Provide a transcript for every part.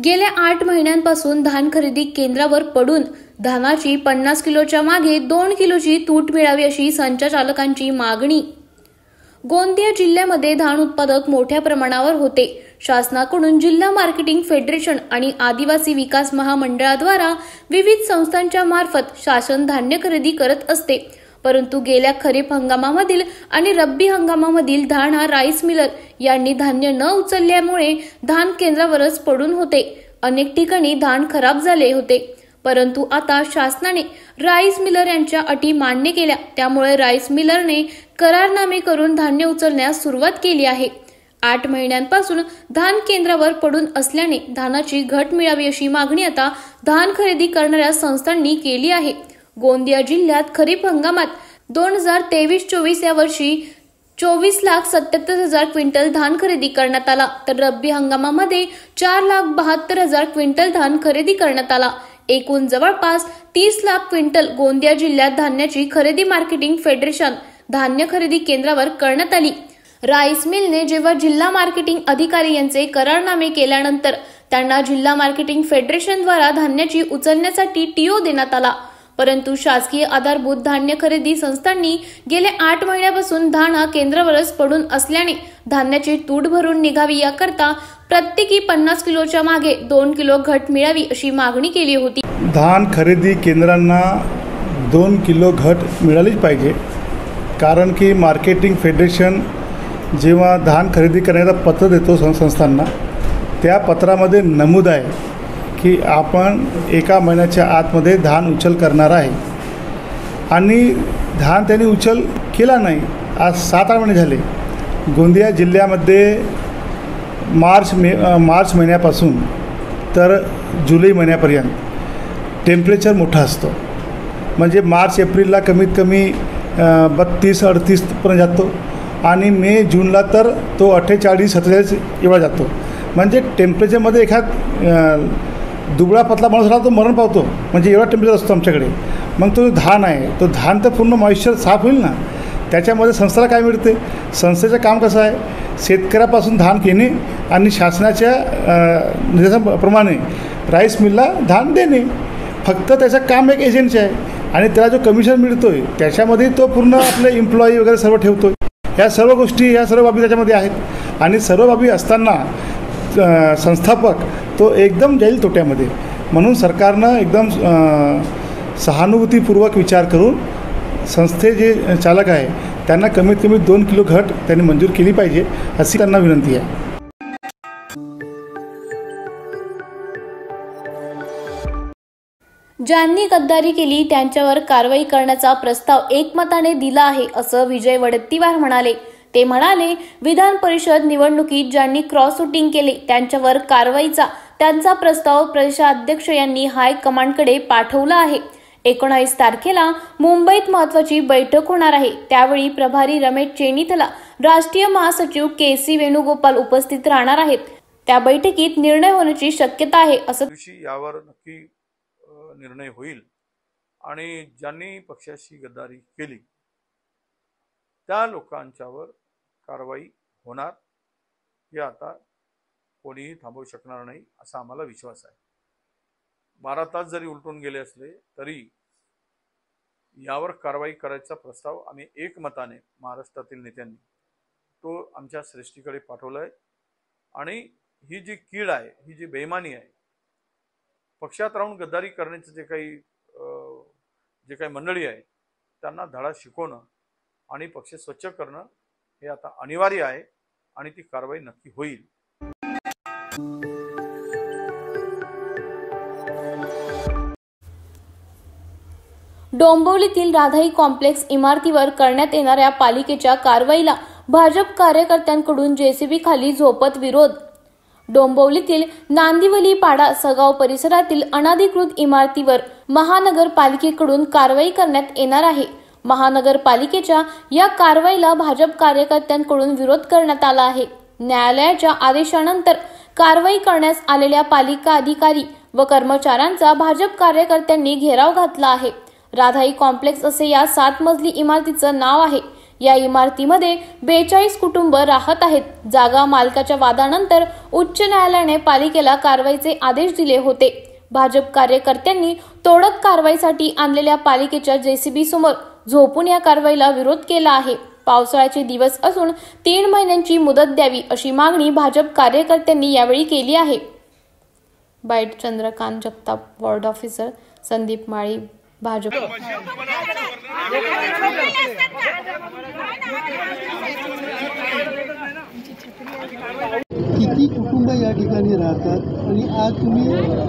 गेल्या 8 महिन्यांपासून धान खरेदी केंद्रावर पडून धानाची 50 किलोच्या मागे 2 किलोची तूट मिळावी अशी संचालकांची मागणी। गोंदिया जिल्ह्यामध्ये धान उत्पादक मोठ्या प्रमाणावर होते। शासनाकडून जिल्हा मार्केटिंग फेडरेशन आणि आदिवासी विकास महामंडळाद्वारा विविध संस्थांच्या मार्फत शासन धान्य खरेदी करत असते। परंतु गेल्या खरीप हंगामामधील आणि रब्बी हंगामामधील धान हा राईस मिलर यांनी धान्य न उचलल्यामुळे धान केंद्रावरच पडून होते। अनेक ठिकाणी धान खराब झाले होते, परंतु आता शासनाने राईस मिलर यांच्या अटी मान्य केल्या, त्यामुळे राईस मिलरने करारनामे करून धान्य उचलण्यास सुरुवात केली आहे। 8 महिन्यांपासून धान केंद्रावर पडून असल्याने धानाची घट मिळावी अशी मागणी आता धान खरेदी करणाऱ्या संस्थांनी केली आहे। गोंदिया जिल्ह्यात खरीप हंगामात 2023-24 या वर्षी 24,77,000 क्विंटल धान खरेदी करण्यात आला, तर रब्बी हंगामामध्ये 4,72,000 क्विंटल धान खरेदी करण्यात आला। एकूण जवळपास 30 लाख क्विंटल गोंदिया जिल्ह्यात धान्याची खरेदी मार्केटिंग फेडरेशन धान्य खरेदी केंद्रावर करण्यात आली। राईस मिलने जेव्हा जिल्हा मार्केटिंग अधिकारी यांचे करारनामे केल्यानंतर त्यांना जिल्हा मार्केटिंग फेडरेशनद्वारा धान्याची उचलण्यासाठी टीओ देण्यात आला, परंतु शासकीय आधारभूत धान्य खरेदी संस्थांनी गेल्या 8 महिन्यापासून धान हा केंद्रावरच पडून असल्याने धान्याची तूट भरून निघावी याकरता प्रत्येकी 50 किलोच्या मागे 2 किलो घट मिळावी अशी मागणी केली होती। धान खरेदी केंद्रांना 2 किलो घट मिळालीच पाहिजे, कारण की मार्केटिंग फेडरेशन जेव्हा धान खरेदी करण्याचा पत्र देतो संस्थांना, त्या पत्रामध्ये नमूद आहे की आपण 1 महिन्याच्या आतमध्ये धान उचल करणार आहे, आणि धान त्यांनी उचल केला नाही। आज 7-8 महिने झाले। गोंदिया जिल्ह्यामध्ये मार्च महिन्यापासून तर जुलै महिन्यापर्यंत टेम्परेचर मोठा असतो, म्हणजे मार्च एप्रिलला कमीत कमी 32-38 पर्यंत जातो, आणि मे जूनला तर तो 48-47 एवढा जातो। म्हणजे टेम्परेचरमध्ये एखाद दुबळा पतला माणूस राहतो, तो मरण पावतो, म्हणजे एवढा टेम्परेचर असतो आमच्याकडे। मग तो धान आहे, तो धान तर पूर्ण मॉइश्चर साफ होईल ना। त्याच्यामध्ये संस्थेला काय मिळते? संस्थेचं काम कसं आहे? शेतकऱ्यापासून धान घेणे आणि शासनाच्या निर्देशाप्रमाणे राईस मिलला धान देणे। फक्त त्याचं काम एक एजंटचे आहे, आणि त्याला जो कमिशन मिळतो आहे त्याच्यामध्ये तो पूर्ण आपले एम्प्लॉई वगैरे सर्व ठेवतो। ह्या सर्व गोष्टी, ह्या सर्व बाबी त्याच्यामध्ये आहेत, आणि सर्व बाबी असताना संस्थापक तो एकदम जाईल तोट्यामध्ये। म्हणून सरकारनं एकदम सहानुभूतीपूर्वक विचार करून संस्थे जे चालक आहे त्यांना कमीत कमी 2 किलो घट त्यांनी मंजूर केली पाहिजे, अशी त्यांना विनंती आहे। ज्यांनी गद्दारी केली त्यांच्यावर कारवाई करण्याचा प्रस्ताव एकमताने दिला आहे, असं विजय वडेट्टीवार म्हणाले। ते म्हणाले, विधान परिषद निवडणुकीत ज्यांनी क्रॉस वोटिंग केले त्यांच्यावर कारवाईचा त्यांचा प्रस्ताव प्रदेशाध्यक्ष यांनी हायकमांडकडे पाठवला आहे। 19 तारखेला मुंबईत महत्त्वाची बैठक होणार आहे, त्यावेळी प्रभारी रमेश चेन्नीथला, राष्ट्रीय महासचिव के.सी. वेणुगोपाल उपस्थित राहणार आहेत। त्या बैठकीत निर्णय होण्याची शक्यता आहे, असं यावर नक्की निर्णय होईल, आणि ज्यांनी पक्षाशी गद्दारी केली त्या लोकांच्यावर कारवाई होणार, हे आता कोणीही थांबवू शकणार नाही असा आम्हाला विश्वास आहे। 12 तास जरी उलटून गेले असले तरी यावर कारवाई करायचा प्रस्ताव आम्ही एकमताने महाराष्ट्रातील नेत्यांनी तो आमच्या श्रेष्ठीकडे पाठवला आहे। आणि ही जी कीड आहे, ही जी बेईमानी आहे, पक्षात राहून गद्दारी करण्याचे जे काही मंडळी आहे त्यांना धडा शिकवणं आणि पक्ष स्वच्छ करणं हे आता अनिवार्य आहे, आणि ती कारवाई नक्की होईल। डोंबिवलीतील राधाई कॉम्प्लेक्स इमारतीवर करण्यात येणाऱ्या पालिकेच्या कारवाईला भाजप कार्यकर्त्यांकडून जेसीबी खाली झोपत विरोध। डोंबिवलीतील नांदिवली पाडा सगाव परिसरातील अनधिकृत इमारतीवर महानगरपालिकेकडून कारवाई करण्यात येणार आहे। महानगरपालिकेच्या या कारवाईला भाजप कार्यकर्त्यांकडून विरोध करण्यात आला आहे। न्यायालयाच्या आदेशानंतर कारवाई करण्यास आलेल्या पालिका अधिकारी व कर्मचाऱ्यांचा भाजप कार्यकर्त्यांनी घेराव घातला आहे। राधाई कॉम्प्लेक्स असे या 7 मजली इमारतीचं नाव आहे। या इमारतीमध्ये 42 कुटुंब राहत आहेत. जागा मालकाच्या वादानंतर उच्च न्यायालयाने पालिकेला कारवाईचे आदेश दिले होते. भाजप कार्यकर्त्यांनी तोडक कारवाईसाठी आणलेल्या पालिकेच्या JCB समोर झोपून या कारवाईला विरोध केला आहे. पावसाळ्याचे दिवस असून 3 महिन्यांची मुदत द्यावी अशी मागणी भाजप कार्यकर्त्यांनी यावेळी केली आहे. Bite Chandrakant Jagtap, ward officer, Sandeep Mali, Bhajap. किती कुटुंब या ठिकाणी राहतात आणि आज तुम्ही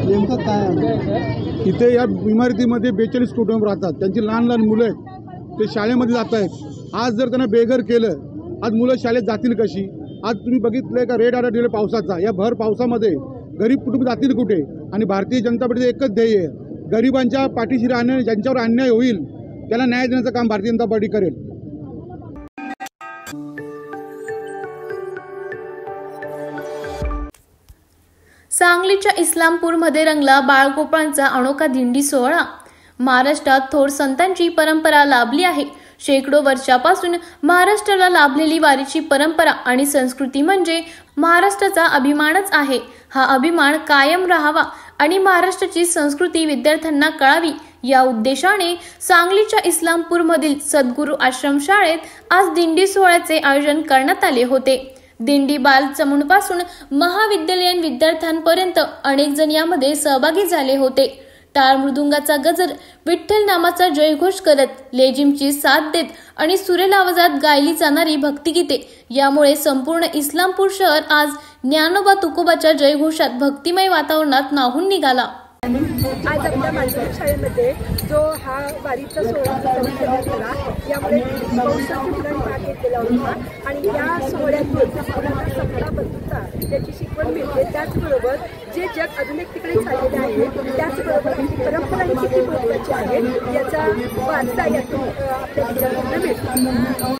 नेमकं काय आणलं? इथे या इमारतीमध्ये 42 कुटुंब राहतात. त्यांची लहान लहान मुलं आहेत, ते शाळेमध्ये जात आहेत. आज जर त्यांना बेघर केलं, आज मुलं शाळेत जातील कशी? आज तुम्ही बघितलंय का रेड अलर्ट दिलं पावसाचा, या भर पावसामध्ये गरीब कुटुंब जातील कुठे? आणि भारतीय जनता पार्टीचं एकच ध्येय आहे, गरिबांच्या पाठीशी राहणं, ज्यांच्यावर अन्याय होईल त्याला न्याय देण्याचं काम भारतीय जनता पार्टी करेल. सांगलीच्या इस्लामपूरमध्ये रंगला बाळगोपाळांचा अनोखा दिंडी सोहळा. महाराष्ट्रात थोर संतांची परंपरा लाभली आहे. शेकडो वर्षापासून महाराष्ट्राला लाभलेली वारीची परंपरा आणि संस्कृती म्हणजे महाराष्ट्राचा अभिमानच आहे. हा अभिमान कायम राहावा आणि महाराष्ट्राची संस्कृती विद्यार्थ्यांना कळावी या उद्देशाने सांगलीच्या इस्लामपूरमधील सद्गुरू आश्रमशाळेत आज दिंडी सोहळ्याचे आयोजन करण्यात आले होते. दिंडी बाल चमूंपासून महाविद्यालयीन विद्यार्थ्यांपर्यंत अनेक जण यामध्ये सहभागी झाले होते. टाळ मृदुंगाचा गजर, विठ्ठल नामाचा जयघोष करत, लेझिमची साथ देत आणि सुरेल आवाजात गायली जाणारी भक्तिगीते यामुळे संपूर्ण इस्लामपूर शहर आज ज्ञानोबा तुकोबाच्या जयघोषात भक्तिमय वातावरणात न्हाऊन निघाला. आज आपल्या माध्यमिक शाळेमध्ये जो हा वारीचा सोहळा झाला, यामध्ये बहुसंख्य मुलांनी भाग घेतलेला होता आणि या सोहळ्यातून आपल्याला सगळा बंधुता त्याची शिकवण मिळते. त्याचबरोबर जे जग आधुनिकतेकडे चाललेले आहे त्याचबरोबर परंपरा ही किती महत्त्वाची आहे याचा वारसा यातून आपल्या विचारांना मिळतो.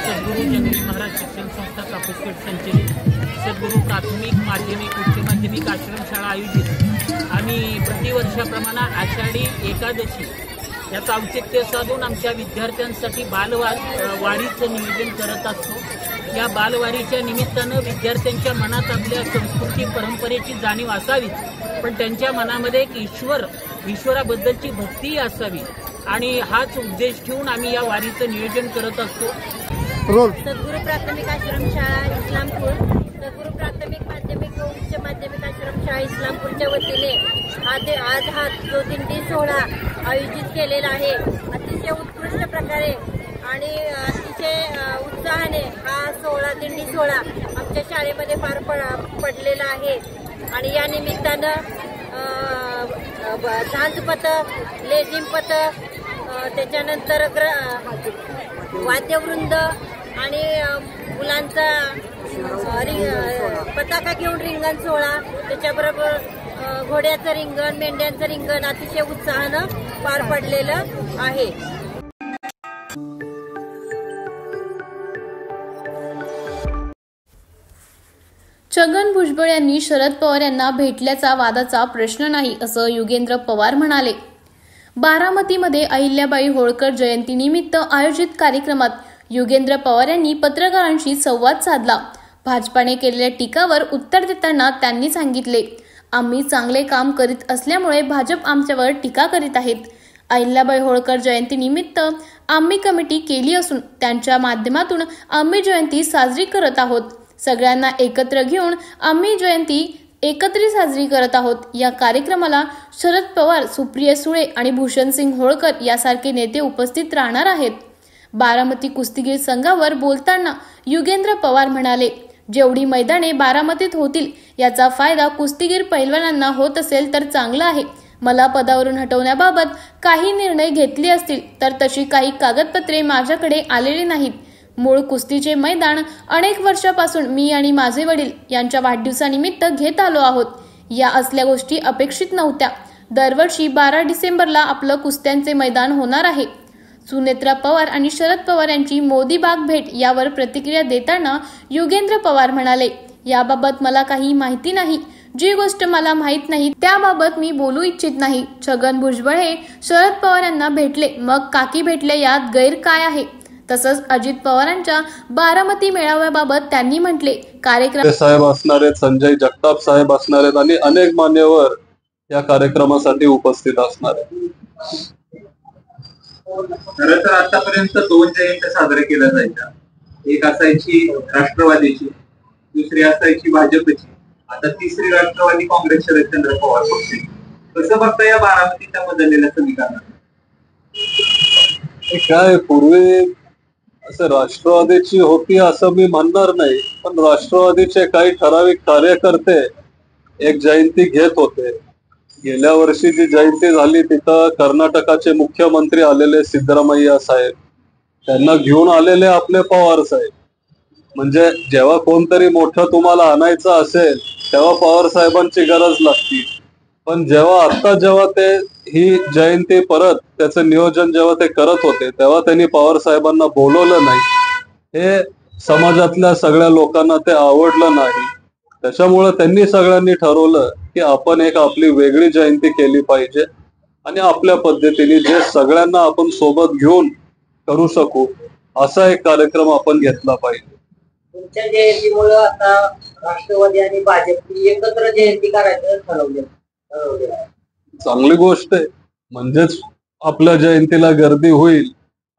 सद्गुरू जंगली महाराज शिक्षण संस्था कापूसपेठ संचलित सद्गुरू प्राथमिक, माध्यमिक, उच्च माध्यमिक आश्रमशाळा आयोजित आणि प्रतिवर्षाप्रमाणे आषाढी एकादशी याचं औचित्य साधून आमच्या विद्यार्थ्यांसाठी वारीचं नियोजन करत असतो. या बालवारीच्या निमित्तानं विद्यार्थ्यांच्या मनात आपल्या संस्कृती परंपरेची जाणीव असावी, पण त्यांच्या मनामध्ये एक ईश्वराबद्दलची भक्ती असावी आणि हाच उद्देश ठेवून आम्ही या वारीचं नियोजन करत असतो. सद्गुरू प्राथमिक आश्रमशाळा इस्लामपूर, सद्गुरू प्राथमिक, माध्यमिक व उच्च माध्यमिक आश्रमशाळा इस्लामपूरच्या वतीने आज हा जो दिंडी सोहळा आयोजित केलेला आहे, अतिशय उत्कृष्ट प्रकारे आणि अतिशय उत्साहाने हा सोहळा, दिंडी सोहळा आमच्या शाळेमध्ये पार पडलेला आहे. आणि या निमित्तानं झांज पथक, लेझिम पथक, त्याच्यानंतर वाद्यवृंद आणि मुलांचा पताका घेऊन रिंगण सोहळा, त्याच्याबरोबर घोड्याचं रिंगण, मेंढ्यांचं रिंगण अतिशय उत्साहानं पार पडलेलं आहे. छगन भुजबळ यांनी शरद पवार यांना भेटल्याचा वादाचा प्रश्न नाही असं युगेंद्र पवार म्हणाले. बारामतीमध्ये अहिल्याबाई होळकर जयंतीनिमित्त आयोजित कार्यक्रमात युगेंद्र पवार यांनी पत्रकारांशी संवाद साधला. भाजपाने केलेल्या टीकावर उत्तर देताना त्यांनी सांगितले, आम्ही चांगले काम करीत असल्यामुळे भाजप आमच्यावर टीका करीत आहेत. अहिल्याबाई होळकर जयंतीनिमित्त आम्ही कमिटी केली असून त्यांच्या माध्यमातून आम्ही जयंती साजरी करत आहोत. सगळ्यांना एकत्र घेऊन आम्ही जयंती एकत्रित साजरी करत आहोत. या कार्यक्रमाला शरद पवार, सुप्रिया सुळे आणि भूषणसिंग होळकर यासारखे नेते उपस्थित राहणार आहेत. बारामती कुस्तीगीर संघावर बोलताना युगेंद्र पवार म्हणाले, जेवढी मैदाने बारामतीत होतील याचा फायदा कुस्तीगीर पैलवानांना होत असेल तर चांगला आहे. मला पदावरून हटवण्याबाबत काही निर्णय घेतले असतील तर तशी काही कागदपत्रे माझ्याकडे आलेली नाहीत. मूळ कुस्तीचे मैदान अनेक वर्षापासून मी आणि माझे वडील यांच्या वाढदिवसानिमित्त घेत आलो आहोत. या असल्या गोष्टी अपेक्षित नव्हत्या. दरवर्षी 12 डिसेंबरला आपलं कुस्त्यांचे मैदान होणार आहे. सुनेत्रा पवार आणि शरद पवार यांची मोदी बाग भेट यावर प्रतिक्रिया देताना युगेंद्र पवार म्हणाले, याबाबत मला काही माहिती नाही. जी गोष्ट मला माहीत नाही त्याबाबत मी बोलू इच्छित नाही. छगन भुजबळ हे शरद पवार यांना भेटले, मग काकी भेटले, यात गैर काय आहे? तसंच अजित पवारांच्या बारामती मेळाव्याबाबत त्यांनी म्हटले, कार्यक्रम साहेब असणार आहेत, संजय जगताप साहेब असणार आहेत आणि अनेक मान्यवर या कार्यक्रमासाठी उपस्थित असणार आहेत. खरं तर आतापर्यंत 2 जयंत्या साजऱ्या केल्या जायच्या. एक असायची राष्ट्रवादीची, दुसरी असायची भाजपची, आता तिसरी राष्ट्रवादी काँग्रेस शरदचंद्र पवार पक्षाची. कसं बघता या बारामतीच्या बदललेल्या समीकरणात? काय पूर्वी असं राष्ट्रवादीची होती असं मी म्हणणार नाही, पण राष्ट्रवादीचे काही ठराविक कार्यकर्ते एक जयंती घेत होते. गेल्या वर्षी जी जयंती झाली तिथं कर्नाटकाचे मुख्यमंत्री आलेले सिद्धरामय्या साहेब, त्यांना घेऊन आलेले आपले पवार साहेब. म्हणजे जेव्हा कोणतरी मोठं तुम्हाला आणायचं असेल तेव्हा पवार साहेबांची गरज लागती. पण जेव्हा ते ही जयंती परत त्याचं नियोजन जेव्हा ते करत होते तेव्हा त्यांनी पवार साहेबांना बोलवलं नाही. हे समाजातल्या सगळ्या लोकांना ते आवडलं नाही. त्याच्यामुळे त्यांनी सगळ्यांनी ठरवलं की आपण एक आपली वेगळी जयंती केली पाहिजे आणि आपल्या पद्धतीने जे सगळ्यांना आपण सोबत घेऊन करू शकू असा एक कार्यक्रम आपण घेतला पाहिजे. तुमच्या जयंतीमुळे आता राष्ट्रवादी आणि भाजप एकत्र जयंती करायचं ठरवलं. चांगली गोष्ट आहे, म्हणजेच आपल्या जयंतीला गर्दी होईल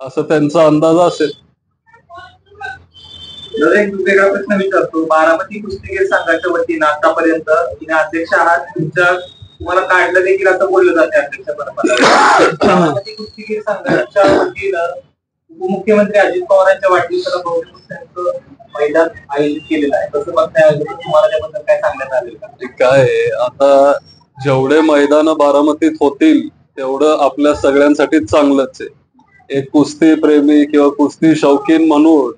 असं त्यांचा अंदाज असेल. एक वेगळा प्रश्न विचारतो. बारामती कुस्तीगीर संघाच्या वतीनं आतापर्यंत तुम्ही अध्यक्ष आहात, तुम्हाला काढलं देखील असं बोललं जाते अध्यक्षपदाला. बारामती कुस्तीगीर संघाच्या वतीनं उपमुख्यमंत्री अजित पवारांच्या वाढदिवसाला बहुजन कुस्त्यांचं मैदान आयोजित केलेलं आहे. कसं बघताय, तुम्हाला त्याबद्दल काय सांगण्यात आलेलं का? काय आता जेवढे मैदान बारामतीत होतील तेवढं आपल्या सगळ्यांसाठी चांगलंच आहे. एक कुस्ती प्रेमी किंवा कुस्ती शौकीन म्हणून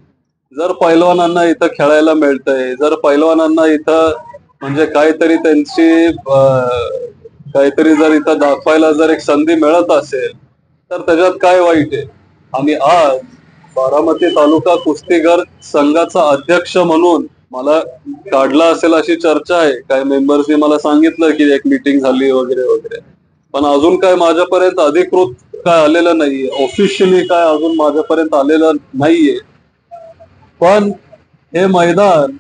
जर पैलवानांना इथं खेळायला मिळतंय, जर पैलवानांना इथं म्हणजे काहीतरी त्यांची काहीतरी जर इथं दाखवायला जर एक संधी मिळत असेल तर त्याच्यात काय वाईट आहे. आणि आज बारामती तालुका कुस्तीगीर संघाचा अध्यक्ष म्हणून मला काढला असेल अशी चर्चा आहे. काही मेंबर्सनी मला सांगितलं की एक मीटिंग झाली वगैरे वगैरे, पण अजून काय माझ्यापर्यंत अधिकृत काय आलेलं नाहीये, ऑफिशियली काय अजून माझ्यापर्यंत आलेलं नाहीये. पण हे मैदान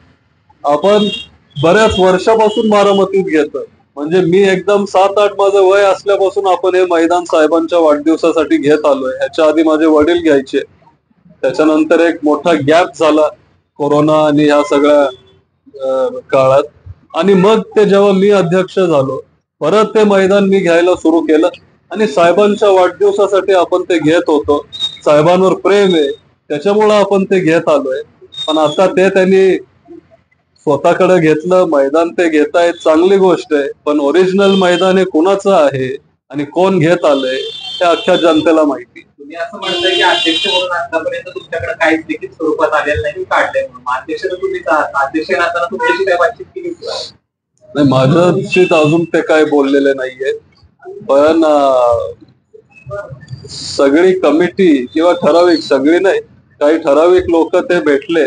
आपण बऱ्याच वर्षापासून बारामतीत घेतोय. म्हणजे मी एकदम 7-8 माझं वय असल्यापासून आपण हे मैदान साहेबांच्या वाढदिवसासाठी घेत आलोय. ह्याच्या आधी माझे वडील घ्यायचे, त्याच्यानंतर एक मोठा गॅप झाला कोरोना आणि ह्या सगळ्या काळात, आणि मग ते जेव्हा मी अध्यक्ष झालो परत ते मैदान मी घ्यायला सुरू केलं आणि साहेबांच्या वाढदिवसासाठी आपण ते घेत होतो. साहेबांवर प्रेम आहे त्याच्यामुळं आपण ते घेत आलोय. पण आता ते त्यांनी स्वतःकडे घेतलं मैदान, ते घेतायत, चांगली गोष्ट आहे. पण ओरिजिनल मैदान हे कुणाचं आहे आणि कोण घेत आलंय हे अख्ख्या जनतेला माहिती. तुम्ही असं म्हणताय की अध्यक्ष म्हणून आतापर्यंत तुमच्याकडे काहीच देखील स्वरूपात आलेलं नाही, काढलंय म्हणून. अध्यक्ष तर तुम्हीच आहात, अध्यक्ष नसताना तुमच्याशी काय बातचीत केली नाही? माझ्याशी अजून ते काय बोललेले नाहीये. पण सगळी कमिटी किंवा ठराविक, सगळी नाही, काही ठराविक लोक ते भेटले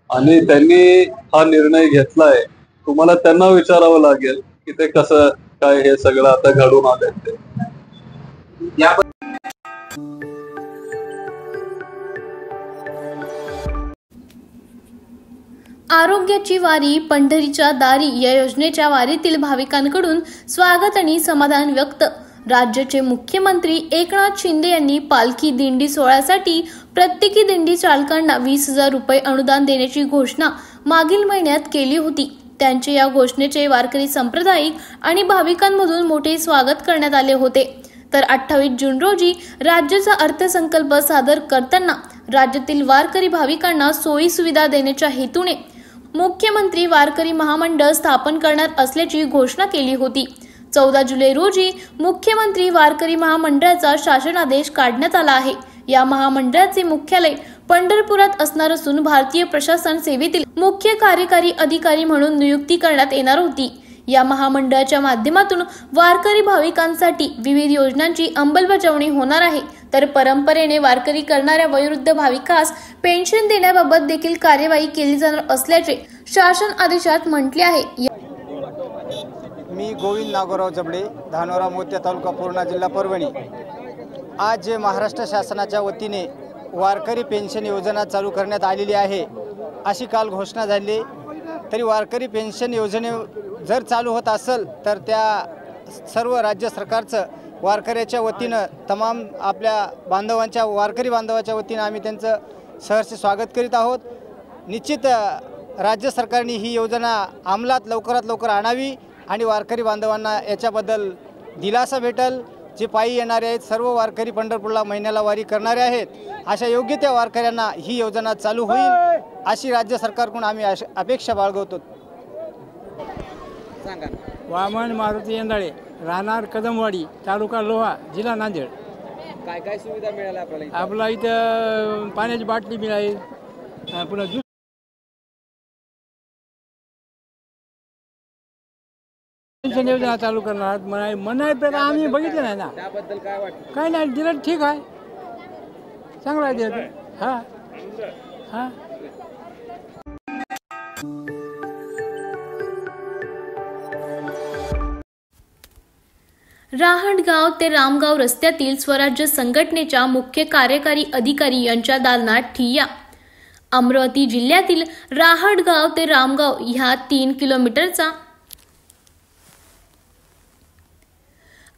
आणि त्यांनी हा निर्णय घेतलाय. तुम्हाला त्यांना विचारावं लागेल की ते कसं काय हे सगळं आता घडून आलंय ते. आरोग्याची वारी पंढरीच्या दारी या योजनेच्या वारीतील भाविकांकडून स्वागत आणि समाधान व्यक्त. राज्याचे मुख्यमंत्री एकनाथ शिंदे यांनी पालखी दिंडी सोहळ्यासाठी प्रत्येकी दिंडी चालकांना 20,000 रुपये अनुदान देण्याची घोषणा मागील महिन्यात केली होती. त्यांचे या घोषणेचे वारकरी संप्रदायिक आणि भाविकांमधून मोठे स्वागत करण्यात आले होते. तर 28 जून रोजी राज्याचा अर्थसंकल्प सादर करताना राज्यातील वारकरी भाविकांना सोयी सुविधा देण्याच्या हेतूने मुख्यमंत्री वारकरी महामंडळ स्थापन करणार असल्याची घोषणा केली होती. 14 जुलै रोजी मुख्यमंत्री वारकरी महामंडळाचा शासनादेश काढण्यात आला आहे. या महामंडळाचे मुख्यालय पंढरपुरात असणार असून भारतीय प्रशासन सेवेतील मुख्य कार्यकारी अधिकारी म्हणून नियुक्ती करण्यात येणार होती. या महामंडळाच्या माध्यमातून वारकरी भाविकांसाठी विविध योजनांची अंमलबजावणी होणार आहे. तर परंपरेने वारकरी करणाऱ्या वयोवृद्ध भाविकास पेन्शन देण्याबाबत देखील कार्यवाही केली जाणार असल्याचे शासन आदेशात म्हटले आहे. मी गोविंद नागोराव जबडे, धानोरा मोत्या तालुका पूर्णा जिल्हा परभणी। आज जे महाराष्ट्र शासनाच्या वतीने वारकरी पेन्शन योजना चालू करण्यात आलेली आहे अशी काल घोषणा झाली, तरी वारकरी पेन्शन योजने जर चालू होत असेल तर त्या सर्व राज्य सरकारचं वारकऱ्याच्या वतीनं तमाम आपल्या बांधवांच्या वारकरी बांधवाच्या वतीनं आम्ही त्यांचं सहर्ष स्वागत करीत आहोत। निश्चित राज्य सरकारने ही योजना अंमलात लवकरात लवकर आणावी आणि वारकरी बांधवांना याच्याबद्दल दिलासा भेटेल। जे पायी येणारे आहेत सर्व वारकरी पंढरपूरला महिन्याला वारी करणारे आहेत, अशा योग्य त्या वारकऱ्यांना ही योजना चालू होईल अशी राज्य सरकारकडून आम्ही अपेक्षा बाळगतो। सांगा। वामन मारुती यंदाळे, राहणार कदमवाडी, तालुका लोहा, जिल्हा नांदेड। काय काय सुविधा मिळाल्या आपल्याला? आपला इथं पाण्याची बाटली मिळाली, पुन्हा पेन्शन योजना चालू करणार म्हणाय आम्ही बघितलं नाही ना, त्याबद्दल काय वाटतं? काय नाही, दिलं ठीक आहे, चांगला आहे दिलं। हां हां राहडगाव ते रामगाव रस्त्यातील स्वराज्य संघटनेच्या मुख्य कार्यकारी अधिकारी यांच्या दालनात ठिय्या। अमरावती जिल्ह्यातील राहडगाव ते रामगाव ह्या 3 किलोमीटरचा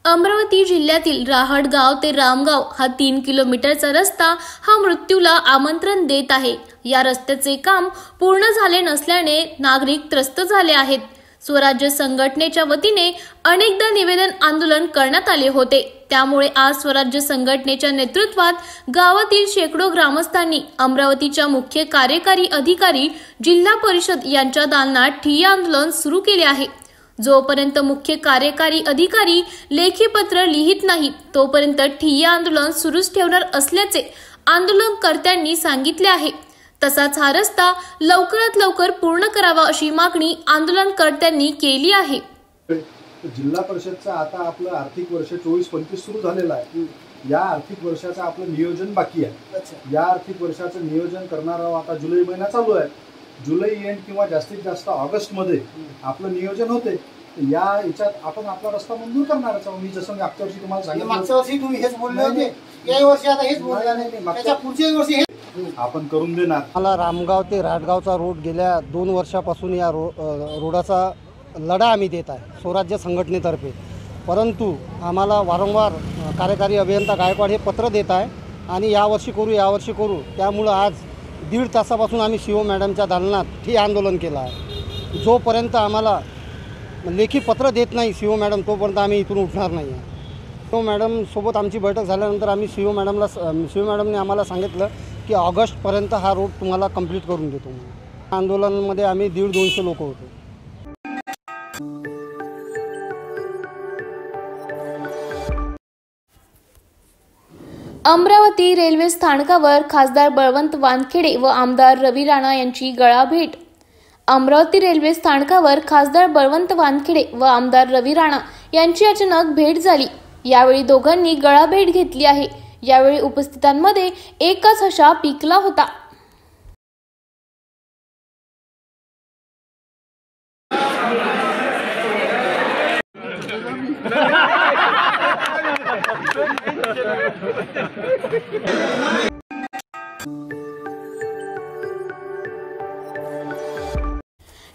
अमरावती जिल्ह्यातील राहडगाव ते रामगाव हा 3 किलोमीटरचा रस्ता हा मृत्यूला आमंत्रण देत आहे। या रस्त्याचे काम पूर्ण झाले नसल्याने नागरिक त्रस्त झाले आहेत। स्वराज्य संघटनेच्या वतीने अनेकदा निवेदन आंदोलन करण्यात आले होते, त्यामुळे आज स्वराज्य संघटनेच्या नेतृत्वात गावातील शेकडो ग्रामस्थांनी अमरावतीच्या मुख्य कार्यकारी अधिकारी जिल्हा परिषद यांच्या दालनात ठिय्या आंदोलन सुरू केले आहे। जोपर्यंत मुख्य कार्यकारी अधिकारी लेखी पत्र लिहित नाही तोपर्यंत ठिय्या आंदोलन सुरूच ठेवणार असल्याचे आंदोलनकर्त्यांनी सांगितले आहे। तसाच हा रस्ता लवकरात लवकर पूर्ण करावा अशी मागणी आंदोलनकर्त्यांनी केली आहे। जिल्हा परिषदचं आता आपलं आर्थिक वर्ष 24-25 सुरू झालेलं आहे। या आर्थिक वर्षाचं आपलं नियोजन बाकी आहे। या आर्थिक वर्षाचं नियोजन करणार आहोत। आता जुलै महिना चालू आहे, जुलै एंड किंवा जास्तीत जास्त ऑगस्टमध्ये आपलं नियोजन होते। या याच्यात आपण आपला रस्ता मंजूर करणार आहोत। मी जसं मागच्या वर्षी तुम्हाला सांगितलं, मागच्या वर्षी तुम्ही हेच बोलले होते, या वर्षी आता हेच बोलला नाही, त्याच्या पुढच्या वर्षी आपण करून देणार। मला रामगाव ते राहडगावचा रोड गेल्या 2 वर्षापासून या रोडाचा लढा आम्ही देत आहे स्वराज्य संघटनेतर्फे, परंतु आम्हाला वारंवार कार्यकारी अभियंता गायकवाड हे पत्र देत आहे आणि यावर्षी करू। त्यामुळं आज 1.5 तासापासून आम्ही सीओ मॅडमच्या दालनात हे आंदोलन केलं आहे। जोपर्यंत आम्हाला लेखी पत्र देत नाही सीओ मॅडम तोपर्यंत आम्ही इथून उठणार नाही आहे। सीओ मॅडम सोबत आमची बैठक झाल्यानंतर आम्ही सीओ मॅडमने आम्हाला सांगितलं की ऑगस्टपर्यंत हा रोड तुम्हाला कंप्लीट करून देतो। आंदोलनामध्ये आम्ही 150-200 लोक होतो। अमरावती रेल्वे स्थानकावर खासदार बळवंत वानखेडे व आमदार रवी राणा यांची गळाभेट। अमरावती रेल्वे स्थानकावर खासदार बळवंत वानखेडे व आमदार रवी राणा यांची अचानक भेट झाली। यावेळी दोघांनी गळाभेट घेतली आहे। यावेळी उपस्थितांमध्ये एकच हशा पिकला होता।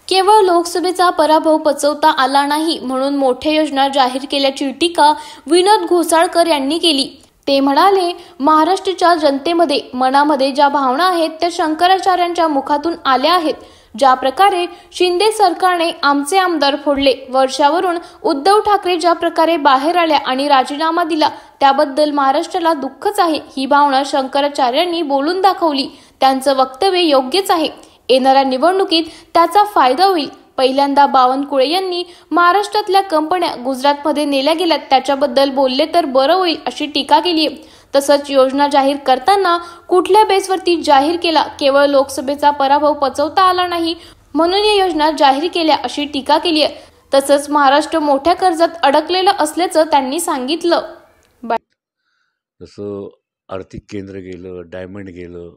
केवळ लोकसभेचा पराभव पचवता आला नाही म्हणून मोठ्या योजना जाहीर केल्याची टीका विनोद घोसाळकर यांनी केली। ते म्हणाले, महाराष्ट्राच्या जनतेमध्ये मनामध्ये ज्या भावना आहेत त्या शंकराचार्यांच्या मुखातून आल्या आहेत। ज्या प्रकारे शिंदे सरकारने आमचे आमदार फोडले, वर्षावरून उद्धव ठाकरे ज्या प्रकारे बाहेर आल्या आणि राजीनामा दिला त्याबद्दल महाराष्ट्राला दुःखच आहे। ही भावना शंकराचार्यांनी बोलून दाखवली। त्यांचं वक्तव्य योग्यच आहे। येणाऱ्या निवडणुकीत त्याचा फायदा होईल। पहिल्यांदा बावनकुळे यांनी महाराष्ट्रातल्या कंपन्या गुजरातमध्ये नेल्या गेल्यात त्याच्याबद्दल बोलले तर बरं होईल अशी टीका केली आहे। तसंच योजना जाहीर करताना कुठल्या बेसवरती जाहीर केला, केवळ लोकसभेचा पराभव पचवता आला नाही म्हणून या योजना जाहीर केल्या अशी टीका केली आहे। तसंच महाराष्ट्र मोठ्या कर्जात अडकलेलं असल्याचं त्यांनी सांगितलं। जसं आर्थिक केंद्र गेलं, डायमंड गेलं,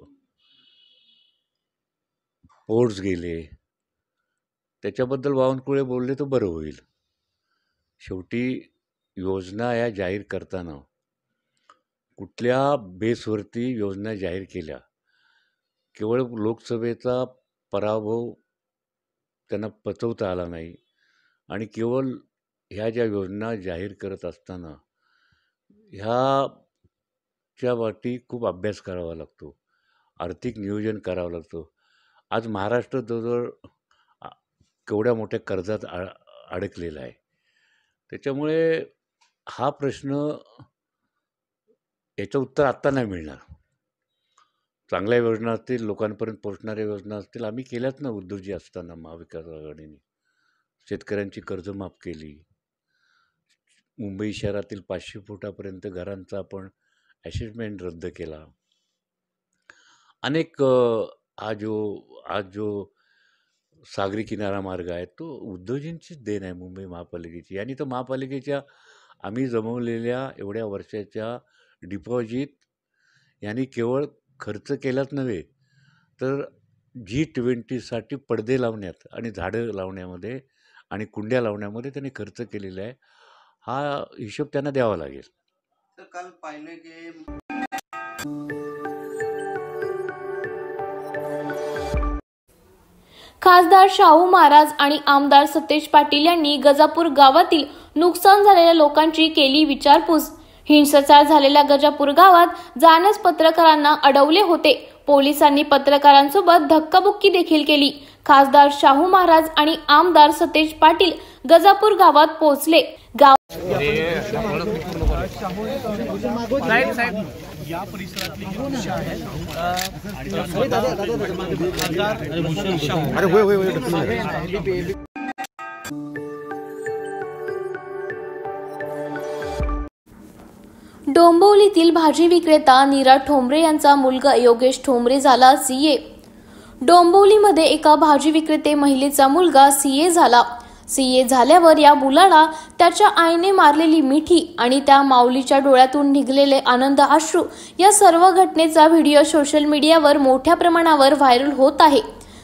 पोर्ट्स गेले, त्याच्याबद्दल बावनकुळे बोलले तर बरं होईल। शेवटी योजना या जाहीर करताना कुठल्या बेसवरती योजना जाहीर केल्या, केवळ लोकसभेचा पराभव त्यांना पचवता आला नाही आणि केवळ ह्या ज्या योजना जाहीर करत असताना ह्याच्या वाटी खूप अभ्यास करावा लागतो, आर्थिक नियोजन करावं लागतं. आज महाराष्ट्र जवळजवळ केवढ्या मोठ्या कर्जात अडकलेला आहे. त्याच्यामुळे हा प्रश्न, याचं उत्तर आत्ता नाही मिळणार. चांगल्या योजना असतील, लोकांपर्यंत पोहोचणाऱ्या योजना असतील, आम्ही केल्याच ना. उद्धवजी असताना महाविकास आघाडीने शेतकऱ्यांची कर्ज माफ केली. मुंबई शहरातील 500 फुटापर्यंत घरांचा आपण असेसमेंट रद्द केला. अनेक आज जो सागरी किनारा मार्ग आहे तो उद्धवजींचीच देण आहे, मुंबई महापालिकेची. आणि तर महापालिकेच्या आम्ही जमवलेल्या एवढ्या वर्षाच्या डिपॉझिट यांनी केवळ खर्च केलाच नव्हे तर G20साठी पडदे लावण्यात आणि झाडं लावण्यामध्ये आणि कुंड्या लावण्यामध्ये त्यांनी खर्च केलेला आहे. हा हिशोब त्यांना द्यावा लागेल. तर काल पाहिलं की खासदार शाहू महाराज आणि आमदार सतेज पाटील यांनी गजापूर गावातील नुकसान झालेल्या लोकांची केली विचारपूस. हिंसाचार झालेल्या गजापूर गावात जाण्यास पत्रकारांना अडवले होते. पोलिसांनी पत्रकारांसोबत धक्काबुक्की देखील केली. खासदार शाहू महाराज आणि आमदार सतेज पाटील गजापूर गावात पोहोचले. या परिसरातली दृश्य आहेत. डोंबिवलीतील भाजी विक्रेता नीरा ठोंबरे यांचा मुलगा योगेश ठोंबरे झाला सीए. डोंबिवलीमध्ये एका भाजी विक्रेते महिलेचा मुलगा सीए झाला. सीए झाल्यावर या मुलाला त्याच्या आईने मारलेली मिठी आणि त्या माऊलीच्या डोळ्यातून निघलेले आनंद अश्रू या सर्व घटनेचा व्हिडिओ सोशल मीडियावर मोठ्या प्रमाणावर व्हायरल होत आहे.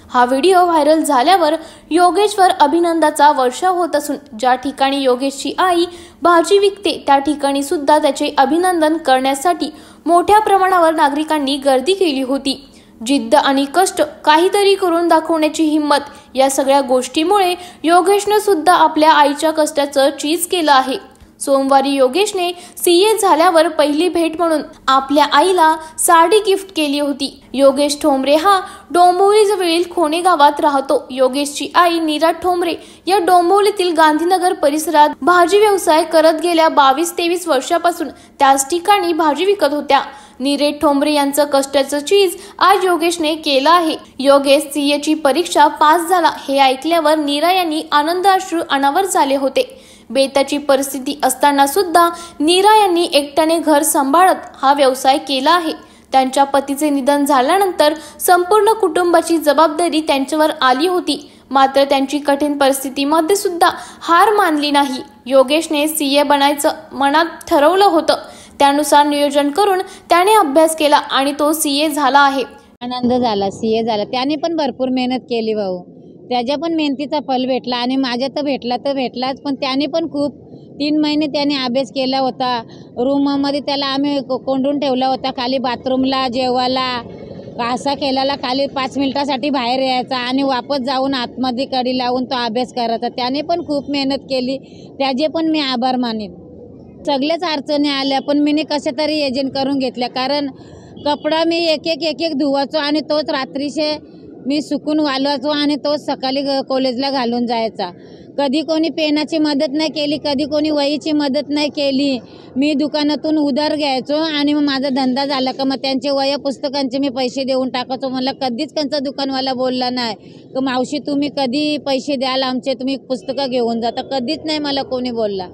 हा व्हिडिओ व्हायरल झाल्यावर योगेशवर अभिनंदनाचा वर्षाव होत असून ज्या ठिकाणी योगेशची आई भाजी विकते त्या ठिकाणी सुद्धा त्याचे अभिनंदन करण्यासाठी मोठ्या प्रमाणावर नागरिकांनी गर्दी केली होती. जिद्द आणि कष्ट, काहीतरी करून दाखवण्याची हिंमत या सगळ्या गोष्टीमुळे योगेशने सुद्धा आपल्या आईच्या कष्टाचं चीज केलं आहे. सोमवारी योगेशने सीए झाल्यावर पहिली भेट म्हणून आपल्या आईला साडी गिफ्ट केली होती. योगेश ठोंबरे हा डोंबिवलीजवळील खोणे गावात राहतो. योगेशची आई नीरा ठोंबरे या डोंबिवलीतील गांधीनगर परिसरात भाजी व्यवसाय करत गेल्या 22-23 वर्षापासून त्याच ठिकाणी भाजी विकत होत्या. नीरे ठोंबरे यांचं कष्टाचं चीज आज योगेशने केलं आहे. योगेश सीएची परीक्षा पास झाला हे ऐकल्यावर नीरा यांनी आनंद अश्रू अनावर झाले होते. बेताची परिस्थिती असताना सुद्धा नीरा यांनी एकट्याने घर सांभाळत हा व्यवसाय केला आहे. त्यांच्या पतीचे निधन झाल्यानंतर संपूर्ण कुटुंबाची जबाबदारी त्यांच्यावर आली होती. मात्र त्यांची कठीण परिस्थितीमध्ये सुद्धा हार मानली नाही. योगेशने सीए बनायचं मनात ठरवलं होतं. त्यानुसार नियोजन करून त्याने अभ्यास केला आणि तो सीए झाला आहे. आनंद झाला, सीए झाला. त्याने पण भरपूर मेहनत केली भाऊ. त्याच्या पण मेहनतीचा फल भेटला आणि माझ्या तर भेटलाच. पण त्याने पण खूप 3 महिने त्याने अभ्यास केला होता. रूममध्ये त्याला आम्ही कोंडून ठेवला होता. खाली बाथरूमला, जेवायला, असा केलेला. खाली 5 मिनिटासाठी बाहेर यायचा आणि वापस जाऊन आतमध्ये कडी लावून तो अभ्यास करायचा. त्याने पण खूप मेहनत केली. त्याचे पण मी आभार मानेन. सगळ्याच अडचणी आल्या पण मी कशा तरी एजंट करून घेतल्या. कारण कपडा मी एक धुवायचो आणि तोच रात्रीचे मी सुकून वालवायचो आणि तोच सकाळी कॉलेजला घालून जायचा. कधी कोणी पेनाची मदत नाही केली, कधी कोणी वहीची मदत नाही केली. मी दुकानातून उधार घ्यायचो आणि मग माझा धंदा झाला का मग त्यांचे वह्या पुस्तकांचे मी पैसे देऊन टाकायचो. मला कधीच त्यांचा दुकानवाला बोलला नाही की मावशी तुम्ही कधी पैसे द्याल आमचे, तुम्ही पुस्तकं घेऊन जाता. कधीच नाही मला कोणी बोलला.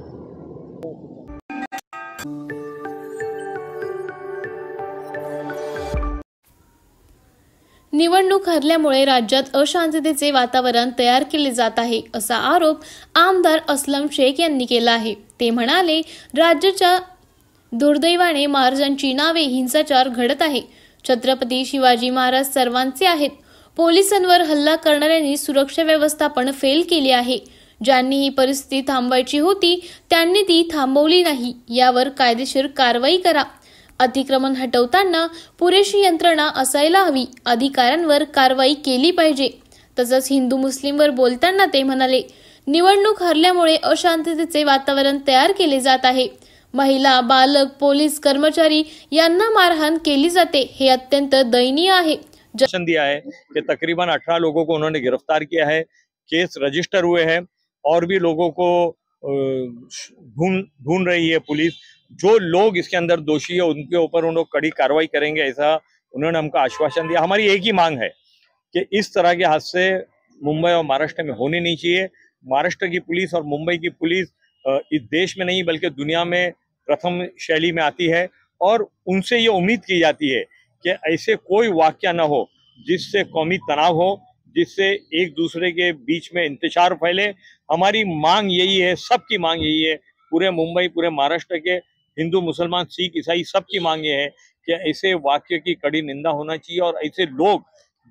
निवडणूक हरल्यामुळे राज्यात अशांततेचे वातावरण तयार केले जात आहे असा आरोप आमदार असलम शेख यांनी केला आहे. ते म्हणाले, राज्याच्या दुर्दैवाने महाराजांची नावे हिंसाचार घडत आहे. छत्रपती शिवाजी महाराज सर्वांचे आहेत. पोलिसांवर हल्ला करणाऱ्यांनी सुरक्षा व्यवस्थापन फेल केली आहे. ज्यांनी ही परिस्थिती थांबवायची होती त्यांनी ती थांबवली नाही, यावर कायदेशीर कारवाई करा. अतिक्रमण हटवताना पुरेशी यंत्रणा असायला हवी. अधिकाऱ्यांवर कारवाई केली पाहिजे. तसंच हिंदू मुस्लिमवर बोलताना ते म्हणाले, निवडणूक हरल्यामुळे अशांततेचे वातावरण तयार केले जात आहे. महिला, बालक, पोलीस कर्मचारी यांना मारहाण केली जाते. हे अत्यंत दयनीय है. दिया है कि तकरीबन 18 लोगों को उन्होंने गिरफ्तार किया है, केस रजिस्टर हुए हैं और भी लोगों को ढूंढ रही है पुलिस. जो लोग इसके अंदर दोषी है उनके ऊपर उन लोग कड़ी कार्रवाई करेंगे, ऐसा उन्होंने हमको आश्वासन दिया. हमारी एक ही मांग है कि इस तरह के हादसे मुंबई और महाराष्ट्र में होने नहीं चाहिए. महाराष्ट्र की पुलिस और मुंबई की पुलिस इस देश में नहीं बल्कि दुनिया में प्रथम शैली में आती है और उनसे ये उम्मीद की जाती है कि ऐसे कोई वाकया न हो जिससे कौमी तनाव हो, जिससे एक दूसरे के बीच में इंतशार फैले. हमारी मांग यही है, सबकी मांग यही है, पूरे मुंबई, पूरे महाराष्ट्र के हिंदू, मुसलमान, सिख, ईसाई सबकी मांग ये है कि ऐसे वाक्य की कड़ी निंदा होना चाहिए और ऐसे लोग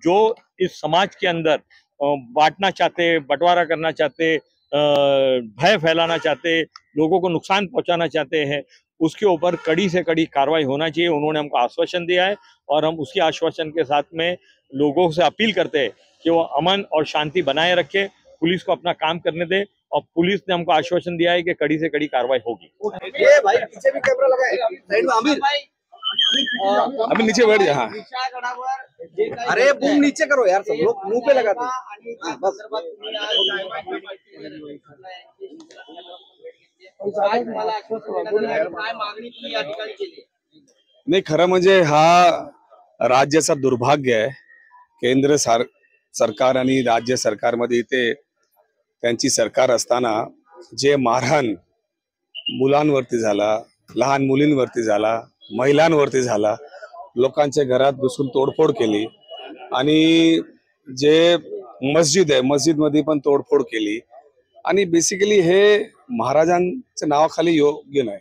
जो इस समाज के अंदर बांटना चाहते, बंटवारा करना चाहते, भय फैलाना चाहते, लोगों को नुकसान पहुंचाना चाहते हैं, उसके ऊपर कड़ी से कड़ी कार्रवाई होना चाहिए. उन्होंने हमको आश्वासन दिया है और हम उसके आश्वासन के साथ में लोगों से अपील करते हैं कि वो अमन और शांति बनाए रखे, पुलिस को अपना काम करने दे और पुलिस ने हमको आश्वासन दिया है कि कड़ी से कड़ी कार्रवाई होगी. भाई पीछे भी कैमरा लगा है, साइड में आमिर अभी नीचे बैठ जा. हाँ अरे बूम नीचे करो यार, सब लोग मुंह पे लगाते हैं. बस नाही, खरं म्हणजे हा राज्याचा दुर्भाग्य आहे. केंद्र सरकार आणि राज्य सरकारमध्ये इथे त्यांची सरकार असताना जे मारहाण मुलांवरती झाला, लहान मुलींवरती झाला, महिलांवरती झाला, लोकांच्या घरात घुसून तोडफोड केली आणि जे मस्जिद आहे मस्जिदमध्ये पण तोडफोड केली आणि बेसिकली हे महाराजांच्या नावाखाली योग्य नाही.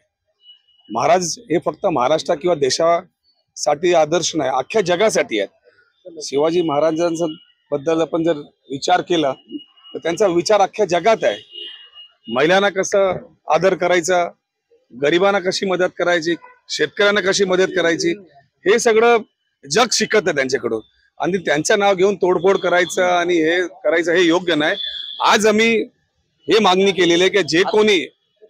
महाराज हे फक्त महाराष्ट्र किंवा देशासाठी आदर्श नाही, अख्ख्या जगासाठी आहेत. शिवाजी महाराजांचा बद्दल आपण जर विचार केला तर त्यांचा विचार अख्ख्या जगात आहे. महिलांना कसं आदर करायचा, गरिबांना कशी मदत करायची, शेतकऱ्यांना कशी मदत करायची, हे सगळं जग शिकत आहे त्यांच्याकडून. आणि त्यांचं नाव घेऊन तोडफोड करायचं आणि हे करायचं हे योग्य नाही. आज आम्ही हे मागणी केलेली आहे की जे कोणी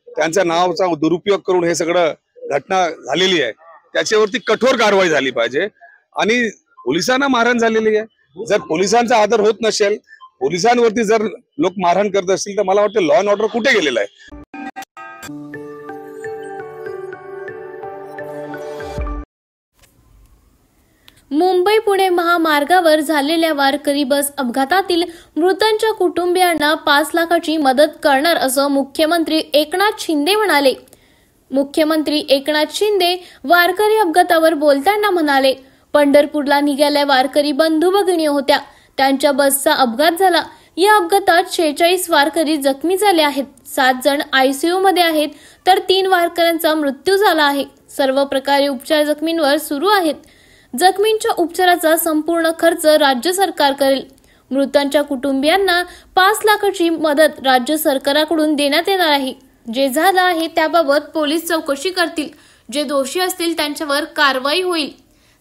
त्यांच्या नावाचा दुरुपयोग करून हे सगळं घटना झालेली आहे त्याच्यावरती कठोर कारवाई झाली पाहिजे. आणि पोलिसांना मारहाण झालेली आहे, जर पोलिसांचा आदर होत नसेल, पोलिसांवरती जर लोक मारहाण करत असतील तर मला वाटतं लॉ अँड ऑर्डर कुठे गेलेला आहे. मुंबई पुणे महामार्गावर झालेल्या वारकरी बस अपघातातील मृतांच्या कुटुंबियांना 5 लाखाची मदत करणार असं मुख्यमंत्री एकनाथ शिंदे म्हणाले. मुख्यमंत्री एकनाथ शिंदे वारकरी अपघातावर बोलताना म्हणाले, पंढरपूरला निघालेल्या वारकरी बंधू भगिनी होत्या, त्यांच्या बसचा अपघात झाला. या अपघातात 46 वारकरी जखमी झाले आहेत. 7 जण ICU मध्ये आहेत तर 3 वारकऱ्यांचा मृत्यू झाला आहे. सर्व प्रकारे उपचार जखमींवर सुरू आहेत. जखमींच्या उपचाराचा संपूर्ण खर्च राज्य सरकार करेल. मृतांच्या कुटुंबियांना 5 लाखाची मदत राज्य सरकारकडून देण्यात येणार आहे. जे झालं आहे त्याबाबत पोलीस चौकशी करतील. जे दोषी असतील त्यांच्यावर कारवाई होईल.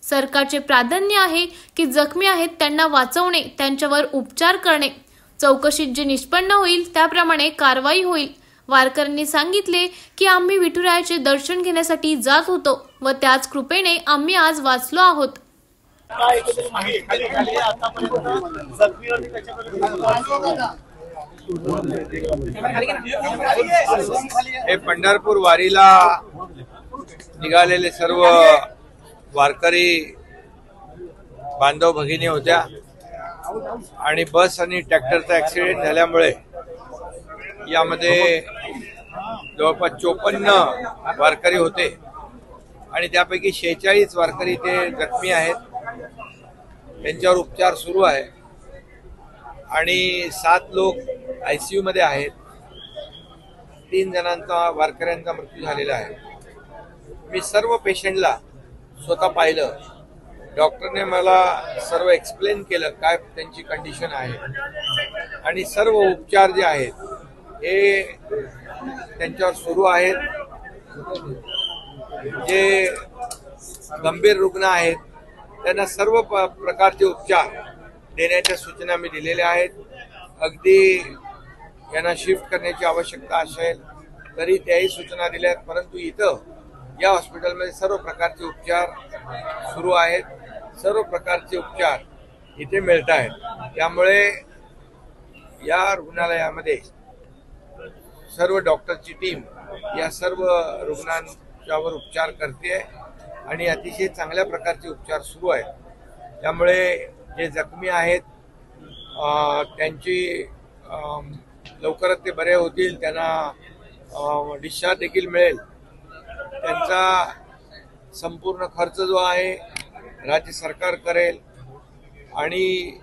सरकारचे प्राधान्य आहे की जखमी आहेत त्यांना वाचवणे, त्यांच्यावर उपचार करणे. चौकशीत जे निष्पन्न होईल त्याप्रमाणे कारवाई होईल. वारकऱ्यांनी सांगितले की आम्ही विठुरायाचे दर्शन घेण्यासाठी जात होतो व त्याच कृपेने आम्ही आज वाचलो आहोत. हे पंढरपूर वारीला निघालेले सर्व वारकरी बांधव भगिनी होत्या आणि बस आणि ट्रॅक्टरचा ऍक्सिडेंट झाल्यामुळे यामध्ये जवळपास 54 वारकरी होते आणि त्यापैकी 46 वारकरी ते जखमी आहेत. त्यांच्यावर उपचार सुरू आहे आणि 7 लोक ICU मध्ये आहेत. 3 जणांचा वारकऱ्यांचा मृत्यू झालेला आहे. मी सर्व पेशंटला स्वतः पाहिलं. डॉक्टरने मला सर्व एक्सप्लेन केलं काय त्यांची कंडिशन आहे आणि सर्व उपचार जे आहेत हे त्यांच्यावर सुरू आहेत. जे गंभीर रुग्ण आहेत त्यांना सर्व प्रकारचे उपचार देण्याच्या सूचना मी दिलेल्या आहेत. अगदी यांना शिफ्ट करण्याची आवश्यकता असेल तरी त्याही सूचना दिल्या आहेत. परंतु इथं या हॉस्पिटलमध्ये सर्व प्रकारचे उपचार सुरू आहेत. सर्व प्रकारचे उपचार इथे मिळत आहेत. त्यामुळे या रुग्णालयामध्ये सर्व डॉक्टरची टीम या सर्व रुग्णांच्यावर उपचार करते आणि अतिशय चांगल्या प्रकारचे उपचार सुरू आहेत. त्यामुळे जे जखमी आहेत त्यांची लवकरच ते बरे होतील, त्यांना डिस्चार्ज देखील मिळेल. त्यांचा संपूर्ण खर्च जो आहे राज्य सरकार करेल. आणि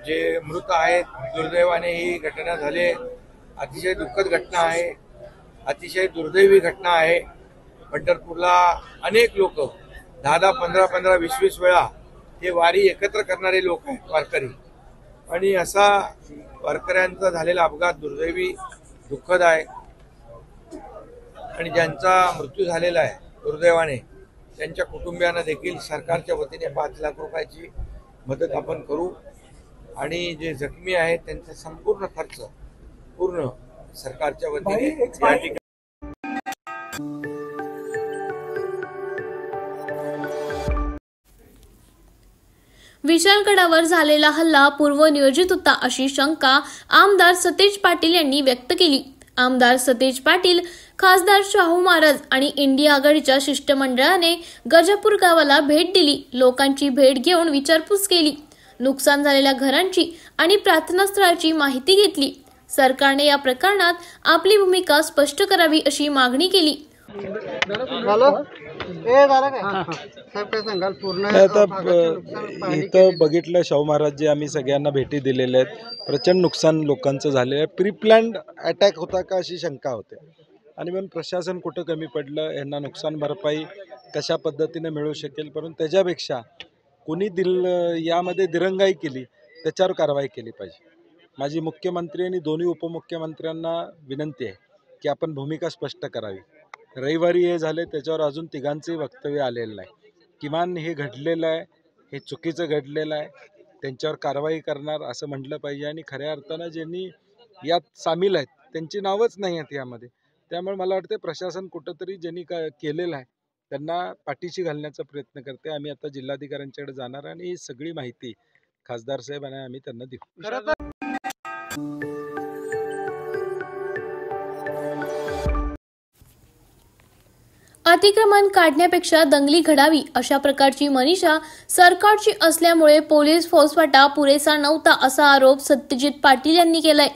जे मृत आहेत, दुर्दैवाने ही घटना झाली, अतिशय दुःखद घटना आहे, अतिशय दुर्दैवी घटना आहे. पंढरपूरला अनेक लोक 10-10, 15-15, 20-20 वेळा हे वारी एकत्र करणारे लोक आहेत वारकरी. आणि असा वारकऱ्यांचा झालेला अपघात दुर्दैवी दुःखद आहे. आणि ज्यांचा मृत्यू झालेला आहे दुर्दैवाने त्यांच्या कुटुंबियांना देखील सरकारच्या वतीने 5 लाख रुपयाची मदत आपण करू. आणि जे जखमी आहेत त्यांचा संपूर्ण खर्च पूर्ण सरकारच्या वतीने या ठिकाणी. विशालगडावर झालेला हल्ला पूर्वनियोजित होता अशी शंका आमदार सतेज पाटील यांनी व्यक्त केली. आमदार सतेज पाटील, खासदार शाहू महाराज आणि इंडिया आघाडीच्या शिष्टमंडळाने गजापूर गावाला भेट दिली. लोकांची भेट घेऊन विचारपूस केली. नुकसान झालेल्या घरांची आणि प्रार्थनास्थळाची माहिती घेतली. सरकारने या प्रकरणात आपली भूमिका स्पष्ट करावी अशी मागणी केली. इथं बघितलं शाहू महाराज जे आम्ही सगळ्यांना भेटी दिलेल्या आहेत. प्रचंड नुकसान लोकांचं झालेलं आहे. प्री प्लॅन्ड अटॅक होता का अशी शंका होते. आणि म्हणून प्रशासन कुठं कमी पडलं, यांना नुकसान भरपाई कशा पद्धतीने मिळू शकेल, परंतु त्याच्यापेक्षा कोणी यामध्ये दिरंगाई केली त्याच्यावर कारवाई केली पाहिजे. माझी मुख्यमंत्री आणि दोन्ही उपमुख्यमंत्र्यांना विनंती आहे की आपण भूमिका स्पष्ट करावी. रविवारी हे झाले, त्याच्यावर अजून तिघांचंही वक्तव्य आलेलं नाही. किमान हे घडलेलं आहे, हे चुकीचं घडलेलं आहे, त्यांच्यावर कारवाई करणार असं म्हटलं पाहिजे. आणि खऱ्या अर्थानं ज्यांनी यात सामील आहेत त्यांची नावच नाही आहेत यामध्ये. त्यामुळे मला वाटतं प्रशासन कुठंतरी ज्यांनी केलेलं आहे त्यांना पाठीशी घालण्याचा प्रयत्न करते. आम्ही आता जिल्हाधिकाऱ्यांच्याकडे जाणार आणि ही सगळी माहिती खासदार साहेब आणि आम्ही त्यांना देऊ. अतिक्रमण काढण्यापेक्षा दंगली घडावी अशा प्रकारची मनीषा सरकारची असल्यामुळे पोलीस फौजफाटा पुरेसा नव्हता असा आरोप सत्यजित पाटील यांनी केलाय.